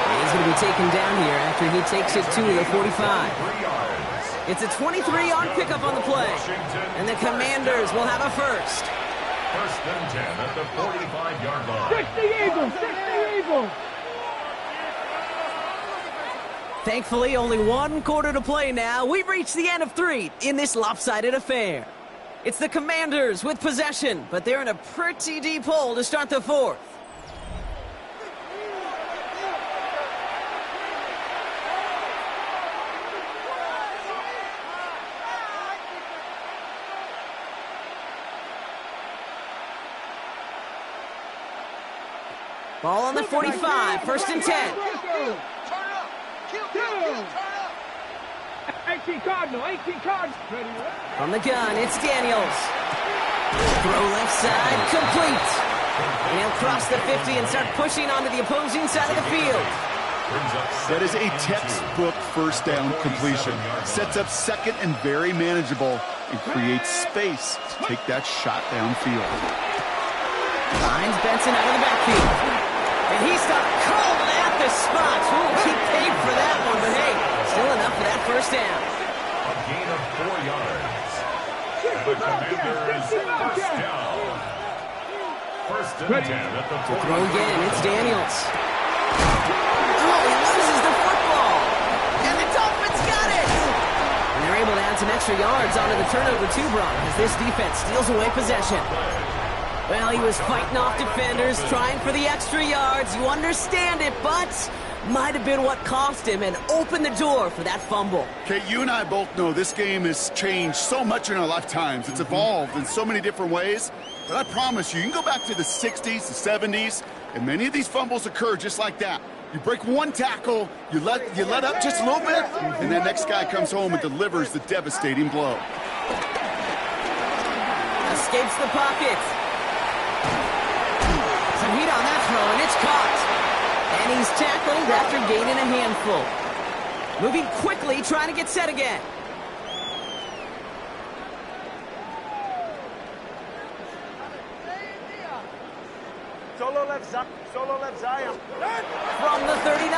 And he's going to be taken down here after he takes it to the 45. It's a 23-yard pickup on the play. And the Commanders will have a 1st. 1st and 10 at the 45-yard line. 60 Eagles, 60 Eagles. Thankfully, only 1 quarter to play now. We've reached the end of 3 in this lopsided affair. It's the Commanders with possession, but they're in a pretty deep hole to start the 4th. Ball on the 45, 1st and 10. 18 Cardinal, 18 Cardinal. From the gun, it's Daniels. Throw left side, complete. And he'll cross the 50 and start pushing onto the opposing side of the field. That is a textbook 1st down completion. Sets up 2nd and very manageable and creates space to take that shot downfield. Finds Benson out of the backfield. And he stopped cold at the spot. Ooh, he paid for that one, but hey, still enough for that 1st down. A gain of 4 yards. And the Commanders 1st down. 1st and 10 at the 40. Throw again, it's Daniels. Oh, he loses the football. And the Dolphins got it. And they're able to add some extra yards onto the turnover too, Brock, as this defense steals away possession. Well, he was fighting off defenders, trying for the extra yards. You understand it, but might have been what cost him and opened the door for that fumble. Okay, you and I both know this game has changed so much in our lifetimes. It's evolved in so many different ways. But I promise you, you can go back to the 60s, the 70s, and many of these fumbles occur just like that. You break one tackle, you let up just a little bit, and that next guy comes home and delivers the devastating blow. Escapes the pocket. Some heat on that throw, and it's caught. And he's tackled after gaining a handful. Moving quickly, trying to get set again. Solo left side. Solo left side. From the 39.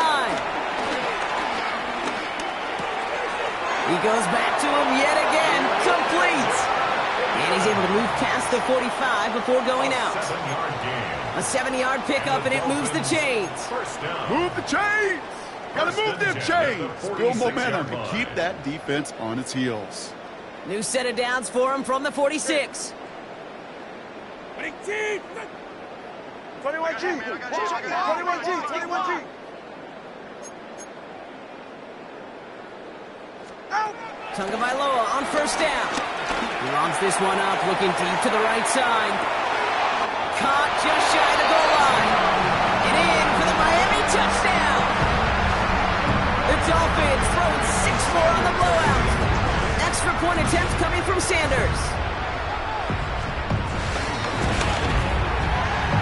He goes back to him yet again. Complete. And he's able to move past the 45 before going out. 7-yard gain. A 7-yard pickup, and it moves the chains. First down. Move the chains! Gotta move them chains! Build momentum and keep that defense on its heels. New set of downs for him from the 46. 21G. 21G. 21G. Out. Tagovailoa on first down. He lobs this one up, looking deep to the right side. Caught just shy of the goal line. And in for the Miami touchdown. The Dolphins throwing 6 more on the blowout. Extra point attempt coming from Sanders.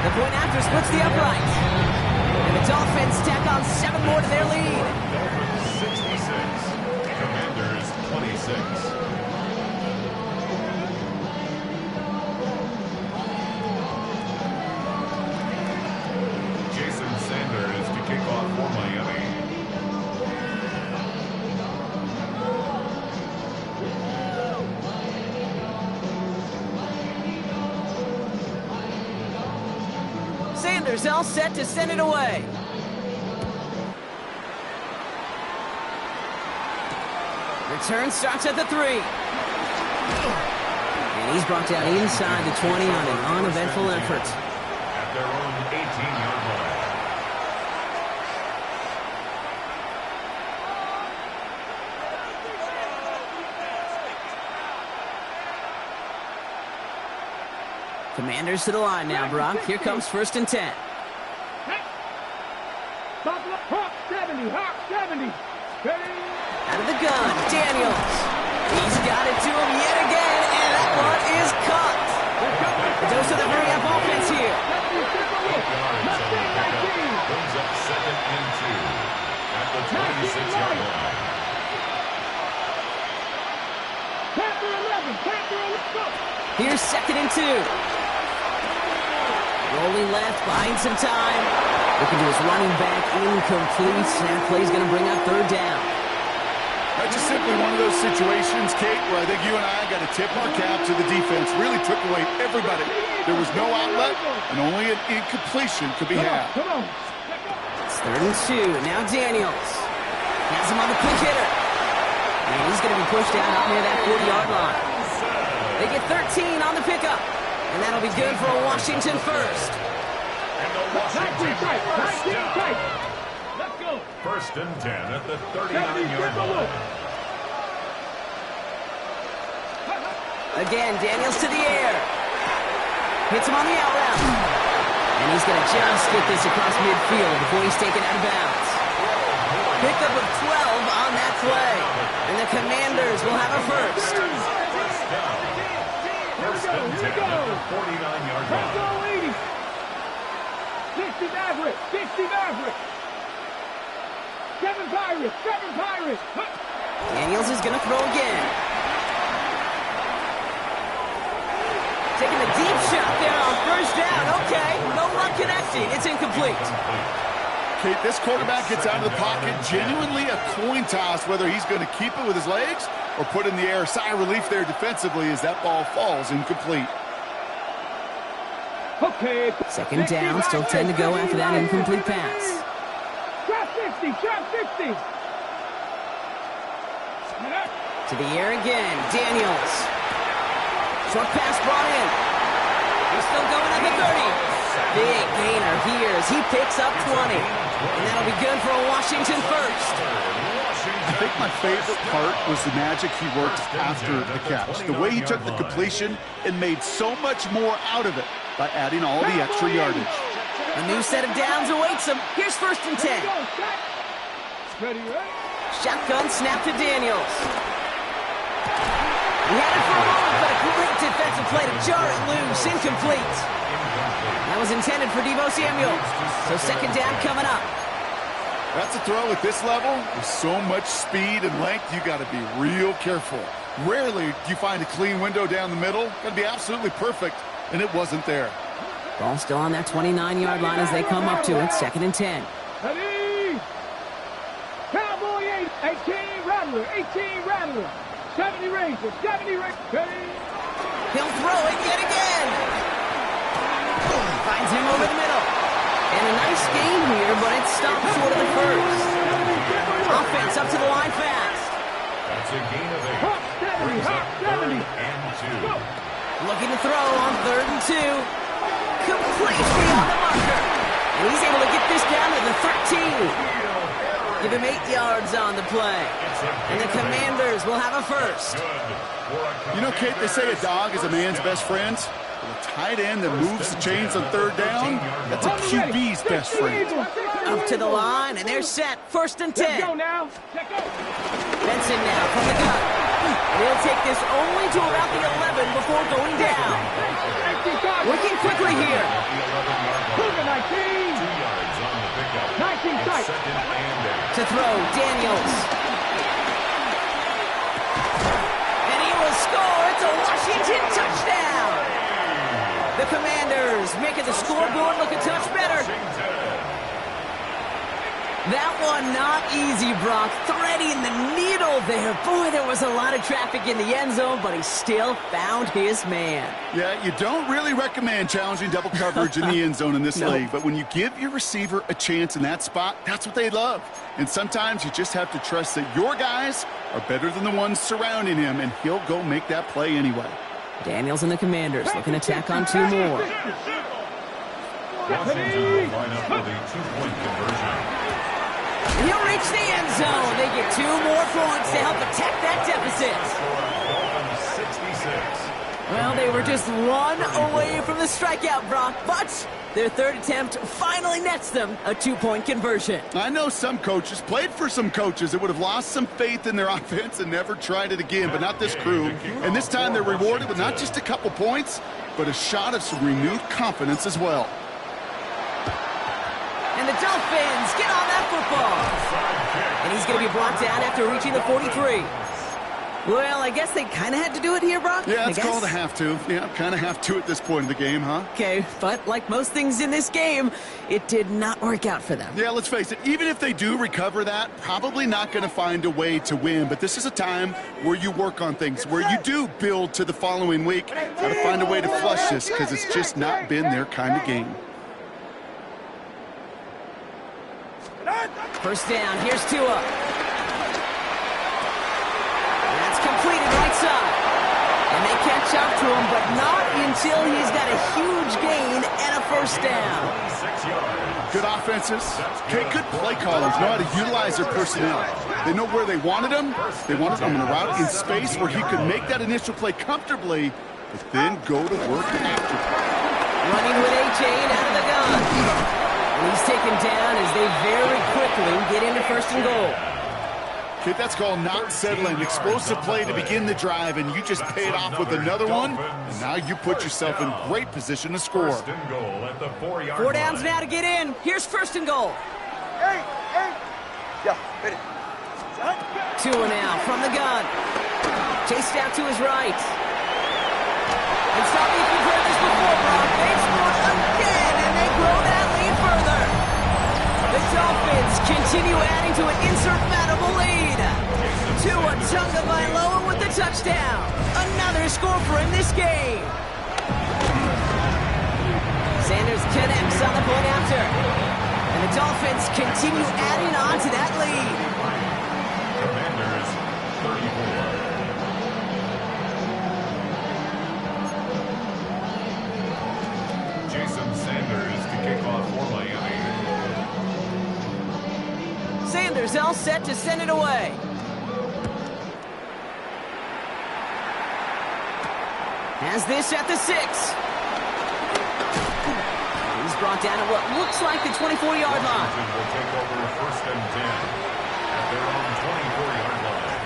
The point after splits the upright. And the Dolphins tack on 7 more to their lead. Dolphins 66. Commanders 26. Jason Sanders to kick off for Miami. Sanders all set to send it away. Return starts at the 3. And he's brought down inside the 20 on an uneventful effort. At their own 18-yard line. Commanders to the line now, Brock. Here comes 1st and 10. Hawk 70. Hawk 70. Out of the gun, Daniels. He's got it to him yet again, and that one is caught. A dose of the hurry-up offense here. 8 yards on the pickup. Brings up 2nd and 2 at the 26-yard line. Panther 11. Panther 11. Here's 2nd and 2. Rolling left, buying some time. Looking to his running back, incomplete. Snap play's going to bring up 3rd down. That's just simply one of those situations, Kate, where I think you and I got to tip our cap to the defense. Really took away everybody. There was no outlet, and only an incompletion could be had. Come on. It's 3rd and 2. Now Daniels has him on the quick hitter. And he's going to be pushed out near that 40-yard line. They get 13 on the pickup. And that'll be good for a Washington first. And the Washington first down. Let's go. 1st and 10 at the 39-yard line. Again, Daniels to the air. Hits him on the out route. And he's going to just get this across midfield before he's taken out of bounds. Pickup of 12 on that play. And the Commanders will have a first. First down. 1st and 10 at the 49-yard Let's line. go, 80. 60 Maverick. 60 Maverick. 7 Pirates. 7 Pirates. Daniels is going to throw again. Taking the deep shot there on 1st down. Okay, no luck connecting. It's incomplete. Kate, this quarterback gets out of the pocket, genuinely a coin toss whether he's going to keep it with his legs or put in the air. Sigh of relief there defensively as that ball falls incomplete. Okay. 2nd down, still 10 to go after that incomplete pass. Shot 60. Shot 60. To the air again, Daniels. Short pass brought in. He's still going at the 30. Big gainer here as he picks up 20. And that'll be good for a Washington first. I think my favorite part was the magic he worked after the catch. The way he took the completion and made so much more out of it by adding all the extra yardage. A new set of downs awaits him. Here's 1st and 10. Ready, right? Shotgun snap to Daniels. He had it for a moment, but a great defensive play to jar it loose. Incomplete. That was intended for Deebo Samuel. So 2nd down coming up. That's a throw at this level. With so much speed and length, you got to be real careful. Rarely do you find a clean window down the middle. Got to be absolutely perfect, and it wasn't there. Ball still on that 29-yard line as they come up to it. 2nd and 10. Ready? Cowboy 18 Rattler, 18 Rattler. 70 Ranger, 70 Ranger. Ready? He'll throw it yet again. Finds him over the middle. And a nice game here, but it stopped short of the first. Offense up to the line fast. That's a gain of 8. Hawk 70, Hawk 70. And 2. Looking to throw on 3rd and 2. Complete beyond the marker. And he's able to get this down to the 13. Give him 8 yards on the play. And the Commanders will have a first. You know, Kate, they say a dog is a man's best friend. A tight end that moves the chains on 3rd down, that's a QB's best friend. Up to the line, and they're set. 1st and 10. Let's go now. Let's go. Benson now from the gun. They'll take this only to about the 11 before going down. Working quickly here. Cougar 19. 2 yards on the pickup. 19 tight. 2nd and 8. To throw, Daniels. And he will score. It's a Washington touchdown. The Commanders making the scoreboard look a touch better. That one not easy, Brock. Threading the needle there. Boy, there was a lot of traffic in the end zone, but he still found his man. Yeah, you don't really recommend challenging double coverage in the end zone in this league, but when you give your receiver a chance in that spot, that's what they love. And sometimes you just have to trust that your guys are better than the ones surrounding him, and he'll go make that play anyway. Daniels and the Commanders looking to tack on 2 more. Washington will line up for the 2-point conversion. He'll reach the end zone. They get 2 more points to help attack that deficit. 66. Well, they were just 1 away from the strikeout, Brock, but their 3rd attempt finally nets them a 2-point conversion. I know some coaches, played for some coaches that would have lost some faith in their offense and never tried it again, but not this crew. And this time they're rewarded with not just a couple points, but a shot of some renewed confidence as well. And the Dolphins get on that football. And he's going to be brought down after reaching the 43. Well, I guess they kind of had to do it here, Brock. Yeah, it's called a have to. Yeah, kind of have to at this point in the game, huh? Okay, but like most things in this game, it did not work out for them. Yeah, let's face it, even if they do recover that, probably not going to find a way to win. But this is a time where you work on things, where you do build to the following week. Got to find a way to flush this because it's just not been their kind of game. 1st down, here's Tua. That's completed right side. And they catch up to him, but not until he's got a huge gain and a 1st down. 6 yards. Good offenses. Okay, good play callers know how to utilize their personnel. They know where they wanted him. They wanted him in a route in space where he could make that initial play comfortably, but then go to work after. Running with A-Chain out of the gun. And he's taken down as they very quickly get into 1st and goal. Okay, that's called not settling. Explosive play to begin the drive, and you just pay it off with another one, and now you put yourself in great position to score. 1st and goal at the 4-yard 4 downs line. now to get in. Here's 1st and goal. Hey. Yeah, ready. 2 now from the gun. Chased out to his right. And stop me if you've heard this before, Brock. They scored again, and they grow that lead further. The Dolphins continue adding to an insurmountable lead. Tua Tagovailoa with the touchdown. Another score for him this game. Sanders connects on the point after. And the Dolphins continue adding on to that lead. Commanders 34. Jason Sanders to kick off for Miami. Sanders all set to send it away. Has this at the 6. He's brought down at what looks like the 24-yard line. Washington will take over 1st and 10 at their own 24-yard line.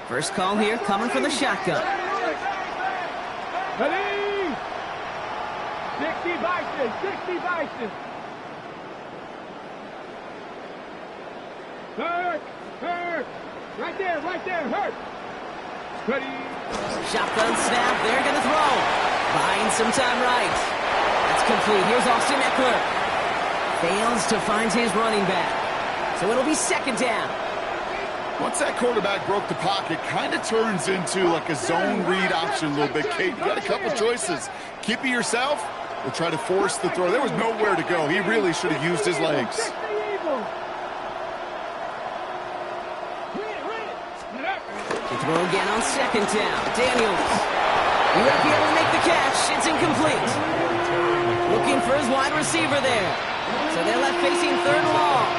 First call here coming from the shotgun. Ready? 60 Bison, 60 Bison. Hurt, hurt. Right there, hurt. Ready? Shotgun snap, they're going to throw. Buying some time right. That's complete. Here's Austin Eckler. Fails to find his running back. So it'll be 2nd down. Once that quarterback broke the pocket, kind of turns into like a zone read option a little bit. Kate, you got a couple choices. Keep it yourself or try to force the throw. There was nowhere to go. He really should have used his legs. To throw again on 2nd down. Daniels. He won't be able to make the catch. It's incomplete. Looking for his wide receiver there. So they're left facing 3rd and long.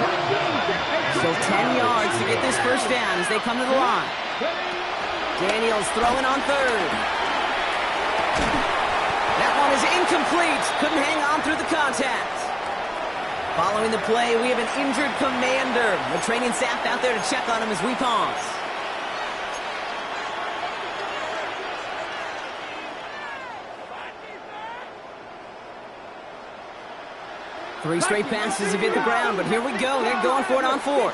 So 10 yards to get this first down as they come to the line. Daniels throwing on 3rd. That one is incomplete. Couldn't hang on through the contact. Following the play, we have an injured commander. The training staff out there to check on him as we pause. Three straight passes have hit the ground, but here we go. They're going for it on 4th.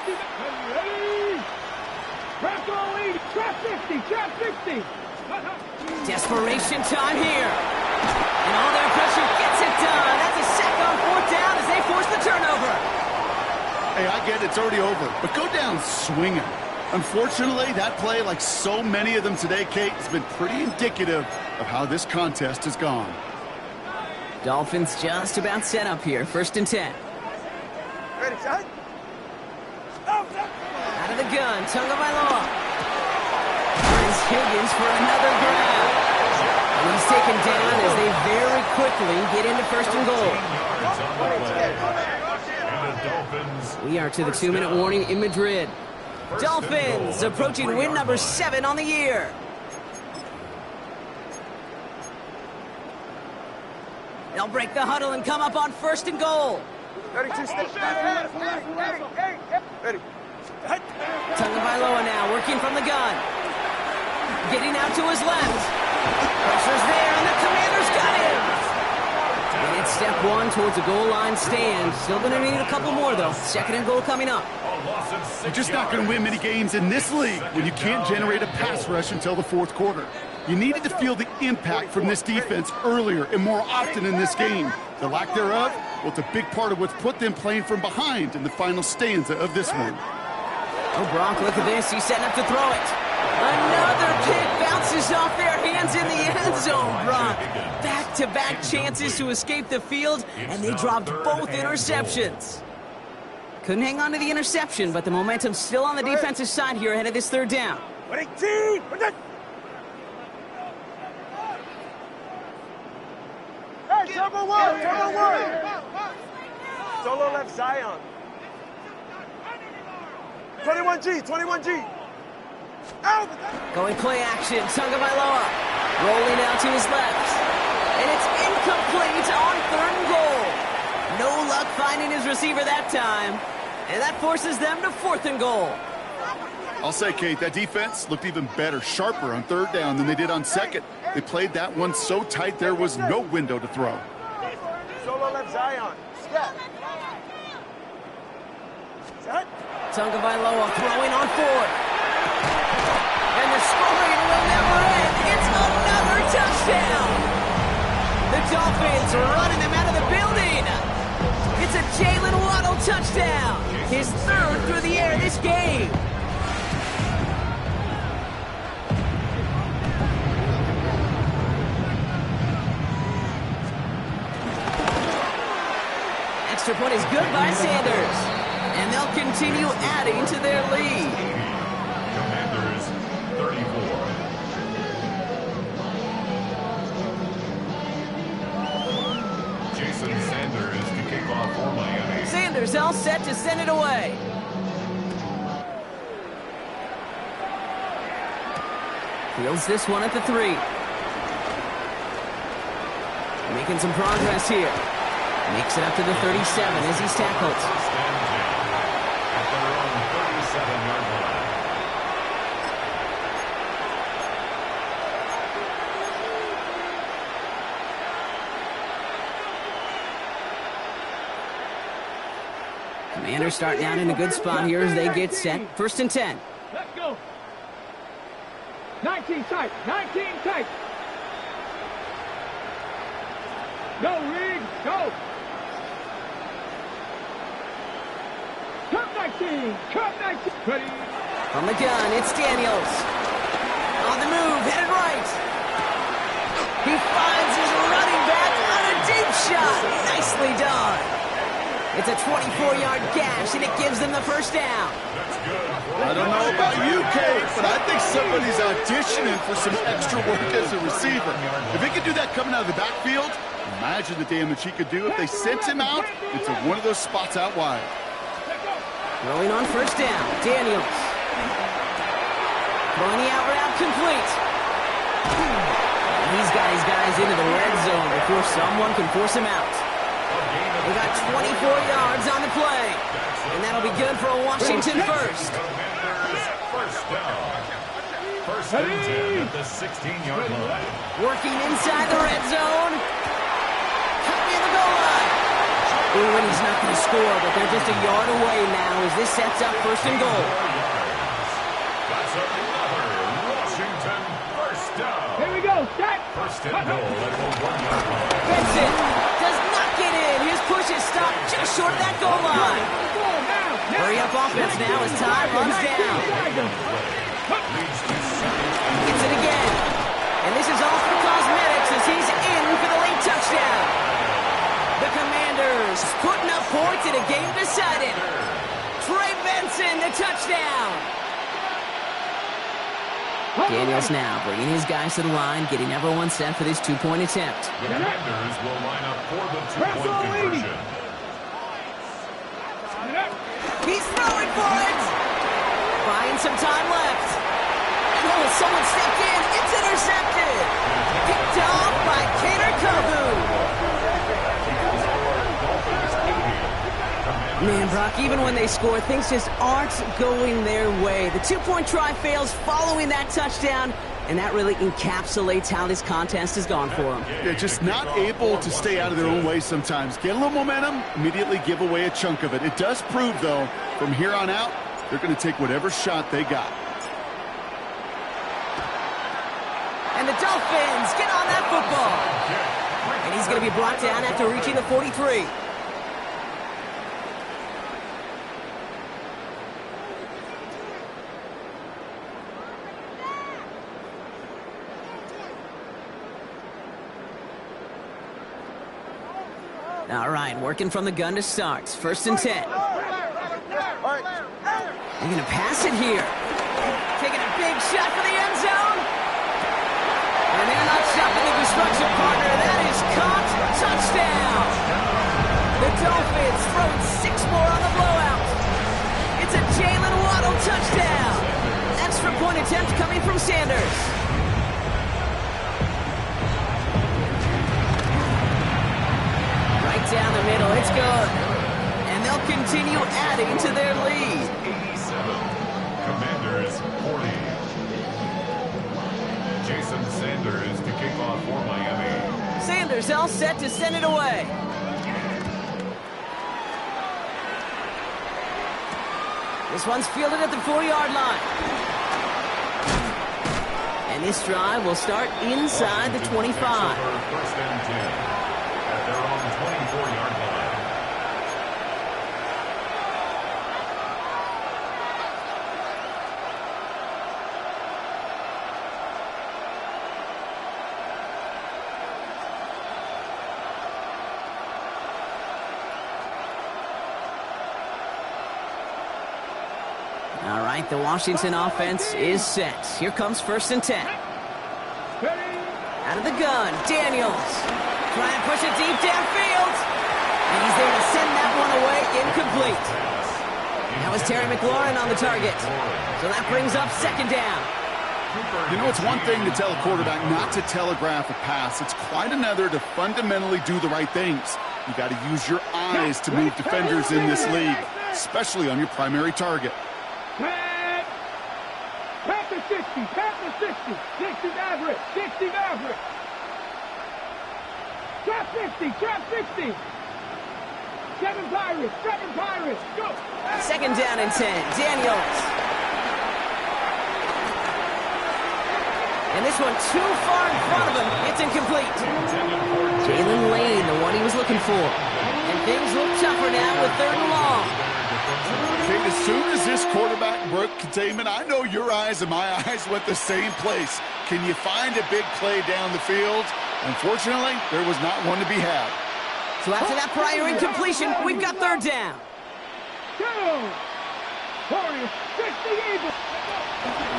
Desperation time here. And all their pressure gets it done. That's a sack on 4th down as they force the turnover. Hey, I get it. It's already over. But go down swinging. Unfortunately, that play, like so many of them today, Kate, has been pretty indicative of how this contest has gone. Dolphins just about set up here. 1st and 10. Ready, son? Out of the gun, Tagovailoa. Finds Higgins for another grab. And he's taken down as they very quickly get into 1st and goal. We are to the 2-minute warning in Madrid. Dolphins approaching win number 7 on the year. They'll break the huddle and come up on 1st and goal. 32 steps. Ready. Tagovailoa now working from the gun. Getting out to his left. Pressure's there and the Commanders got him. And it's step 1 towards a goal line stand. Still going to need a couple more though. 2nd and goal coming up. You're just not going to win many games in this league when you can't generate a pass rush until the 4th quarter. You needed to feel the impact from this defense earlier and more often in this game. The lack thereof, well, it's a big part of what's put them playing from behind in the final stanza of this one. Oh, Gronk, look at this. He's setting up to throw it. Another kick bounces off their hands in the end zone, Gronk. Back-to-back chances to escape the field, and they dropped both interceptions. Couldn't hang on to the interception, but the momentum's still on the defensive side here ahead of this 3rd down. 18! Hey, turbo one! Solo left Zion. 21G! Out! Going play action, Tagovailoa. Rolling out to his left. And it's incomplete on 3rd and goal. No luck finding his receiver that time. And that forces them to 4th and goal. I'll say, Kate, that defense looked even better, sharper on 3rd down than they did on 2nd. They played that one so tight there was no window to throw. Solo left Zion. Step. Set. Tagovailoa throwing on 4th. And the scoring will never end. It's another touchdown. The Dolphins running them out of the building. It's a Jalen Waddle touchdown. His 3rd through the air this game. Extra point is good by Sanders. And they'll continue adding to their lead. Commanders 34. Jason Sanders to kick off for Miami. Sanders all set to send it away. Fields this one at the 3. Making some progress here. Makes it up to the 37 as he's tackled. First and 10 at their own 37-yard line. Commanders starting out in a good spot here as they get set. First and 10. Let's go. 19 tight. 19 tight. Go, Riggs. Go. Cut 19. Cut 19. Ready. From the gun, it's Daniels. On the move, headed right. He finds his running back on a deep shot. Nicely done. It's a 24-yard gash, and it gives them the first down. I don't know about you, Kate, but I think somebody's auditioning for some extra work as a receiver. If he could do that coming out of the backfield, imagine the damage he could do if they sent him out into one of those spots out wide. Rolling on first down, Daniels. Throwing the out route complete. He's got his guys into the red zone before someone can force him out. They got 24 yards on the play. And that'll be good for a Washington first. First down. First and 10 at the 16-yard line. Working inside the red zone. Cut near the goal line. Ooh, and he's not going to score, but they're just a yard away now as this sets up first and goal. That's another Washington first down. Here we go. Set. First and goal at the 1-yard line. Benson does not get in. His push is stopped just short of that goal line. Hurry up offense now as time runs down. Gets it again. And this is all for cosmetics as he's in for the late touchdown. The Commanders putting up points in a game decided. Trey Benson, the touchdown. Daniels now bringing his guys to the line, getting everyone set for this two-point attempt. The Commanders will line up for the two-point conversion. He's throwing for it. Buying some time left. Oh, someone stepped in. It's intercepted. Picked off by Kader Kovu. Man, Brock, even when they score, things just aren't going their way. The two-point try fails following that touchdown, and that really encapsulates how this contest has gone for them. They're just not able to stay out of their own way sometimes. Get a little momentum, immediately give away a chunk of it. It does prove, though, from here on out, they're going to take whatever shot they got. And the Dolphins get on that football. And he's going to be brought down after reaching the 43. All right, working from the gun to start. First and 10. They're going to pass it here. Taking a big shot for the end zone. And they're not stopping the construction partner. That is caught. Touchdown. The Dolphins throwing 6 more on the blowout. It's a Jalen Waddle touchdown. Extra point attempt coming from Sanders. Right down the middle. It's good. And they'll continue adding to their lead. 87. Commanders 40. Jason Sanders to kick off for Miami. Sanders all set to send it away. This one's fielded at the 4-yard line. And this drive will start inside the 25. First and 10 at their own 24-yard line. All right, the Washington offense is set. Here comes first and 10. Out of the gun, Daniels. Trying to push it deep downfield. And he's there to send that one away, incomplete. That was Terry McLaurin on the target. So that brings up second down. You know, it's one thing to tell a quarterback not to telegraph a pass. It's quite another to fundamentally do the right things. You got to use your eyes to move defenders in this league, especially on your primary target. Pat the 60, pat the 60. 60 average, 60 average. Trap 60, trap 60. 7 Pirates, go. Second down and 10, Daniels. And this one too far in front of him. It's incomplete. Jalen Lane, the one he was looking for. And things look tougher now with 3rd and long. Kate, as soon as this quarterback broke containment, I know your eyes and my eyes went the same place. Can you find a big play down the field? Unfortunately, there was not one to be had. So after that prior incompletion, we've got 3rd down. Warriors, 60 Eagles.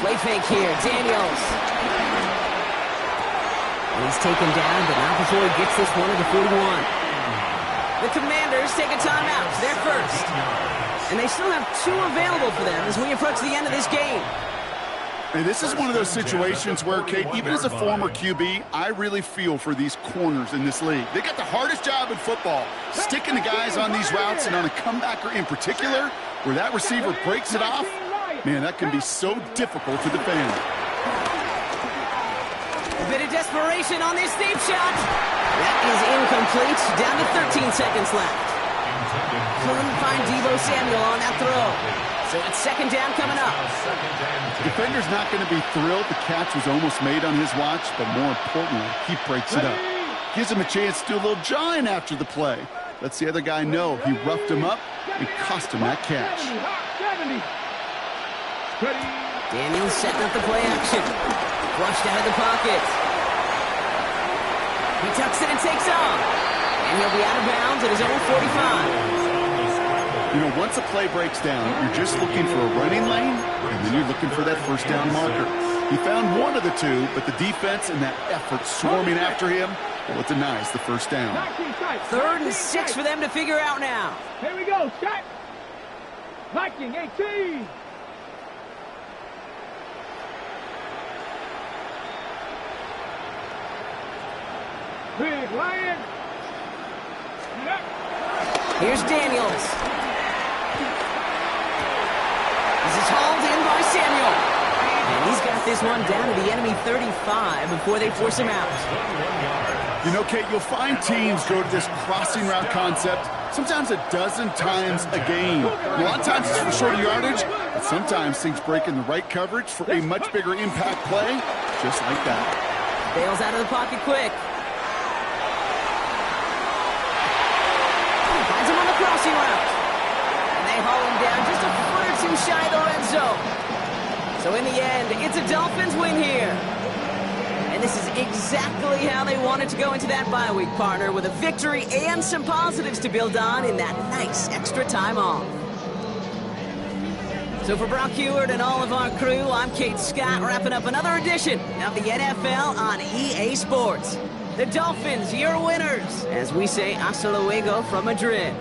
Play fake here, Daniels. And he's taken down, but not before he gets this one at the 41. The Commanders take a timeout. They're first. And they still have 2 available for them as we approach the end of this game. And this is one of those situations where, Kate, even as a former QB, I really feel for these corners in this league. They got the hardest job in football, sticking the guys on these routes and on a comebacker in particular, where that receiver breaks it off. Man, that can be so difficult to defend. A bit of desperation on this deep shot. That is incomplete. Down to 13 seconds left. Couldn't find Deebo Samuel on that throw. So it's 2nd down coming up. Defender's not going to be thrilled the catch was almost made on his watch, but more importantly, he breaks it up. Gives him a chance to do a little jawing after the play. Lets the other guy know he roughed him up and cost him that catch. Daniels setting up the play action. Flushed out of the pocket. He tucks it and takes off. And he'll be out of bounds at his own 45. You know, once a play breaks down, you're just looking for a running lane, and then you're looking for that 1st down marker. He found one of the 2, but the defense and that effort swarming after him, well, it denies the 1st down. 3rd and 6 for them to figure out now. Here we go, shot. Viking 18. Big Lion. Here's Daniels. This is hauled in by Samuel. And he's got this one down to the enemy 35 before they force him out. You know, Kate, you'll find teams go to this crossing route concept sometimes a dozen times a game. A lot of times it's for shorter yardage, but sometimes things break in the right coverage for a much bigger impact play, just like that. Bails out of the pocket quick. Finds him on the crossing route. And they haul him down just a foot or 2 shy of the red zone. So in the end, it's a Dolphins win here. And this is exactly how they wanted to go into that bye week, partner, with a victory and some positives to build on in that nice extra time off. So for Brock Heward and all of our crew, I'm Kate Scott, wrapping up another edition of the NFL on EA Sports. The Dolphins, your winners, as we say hasta luego from Madrid.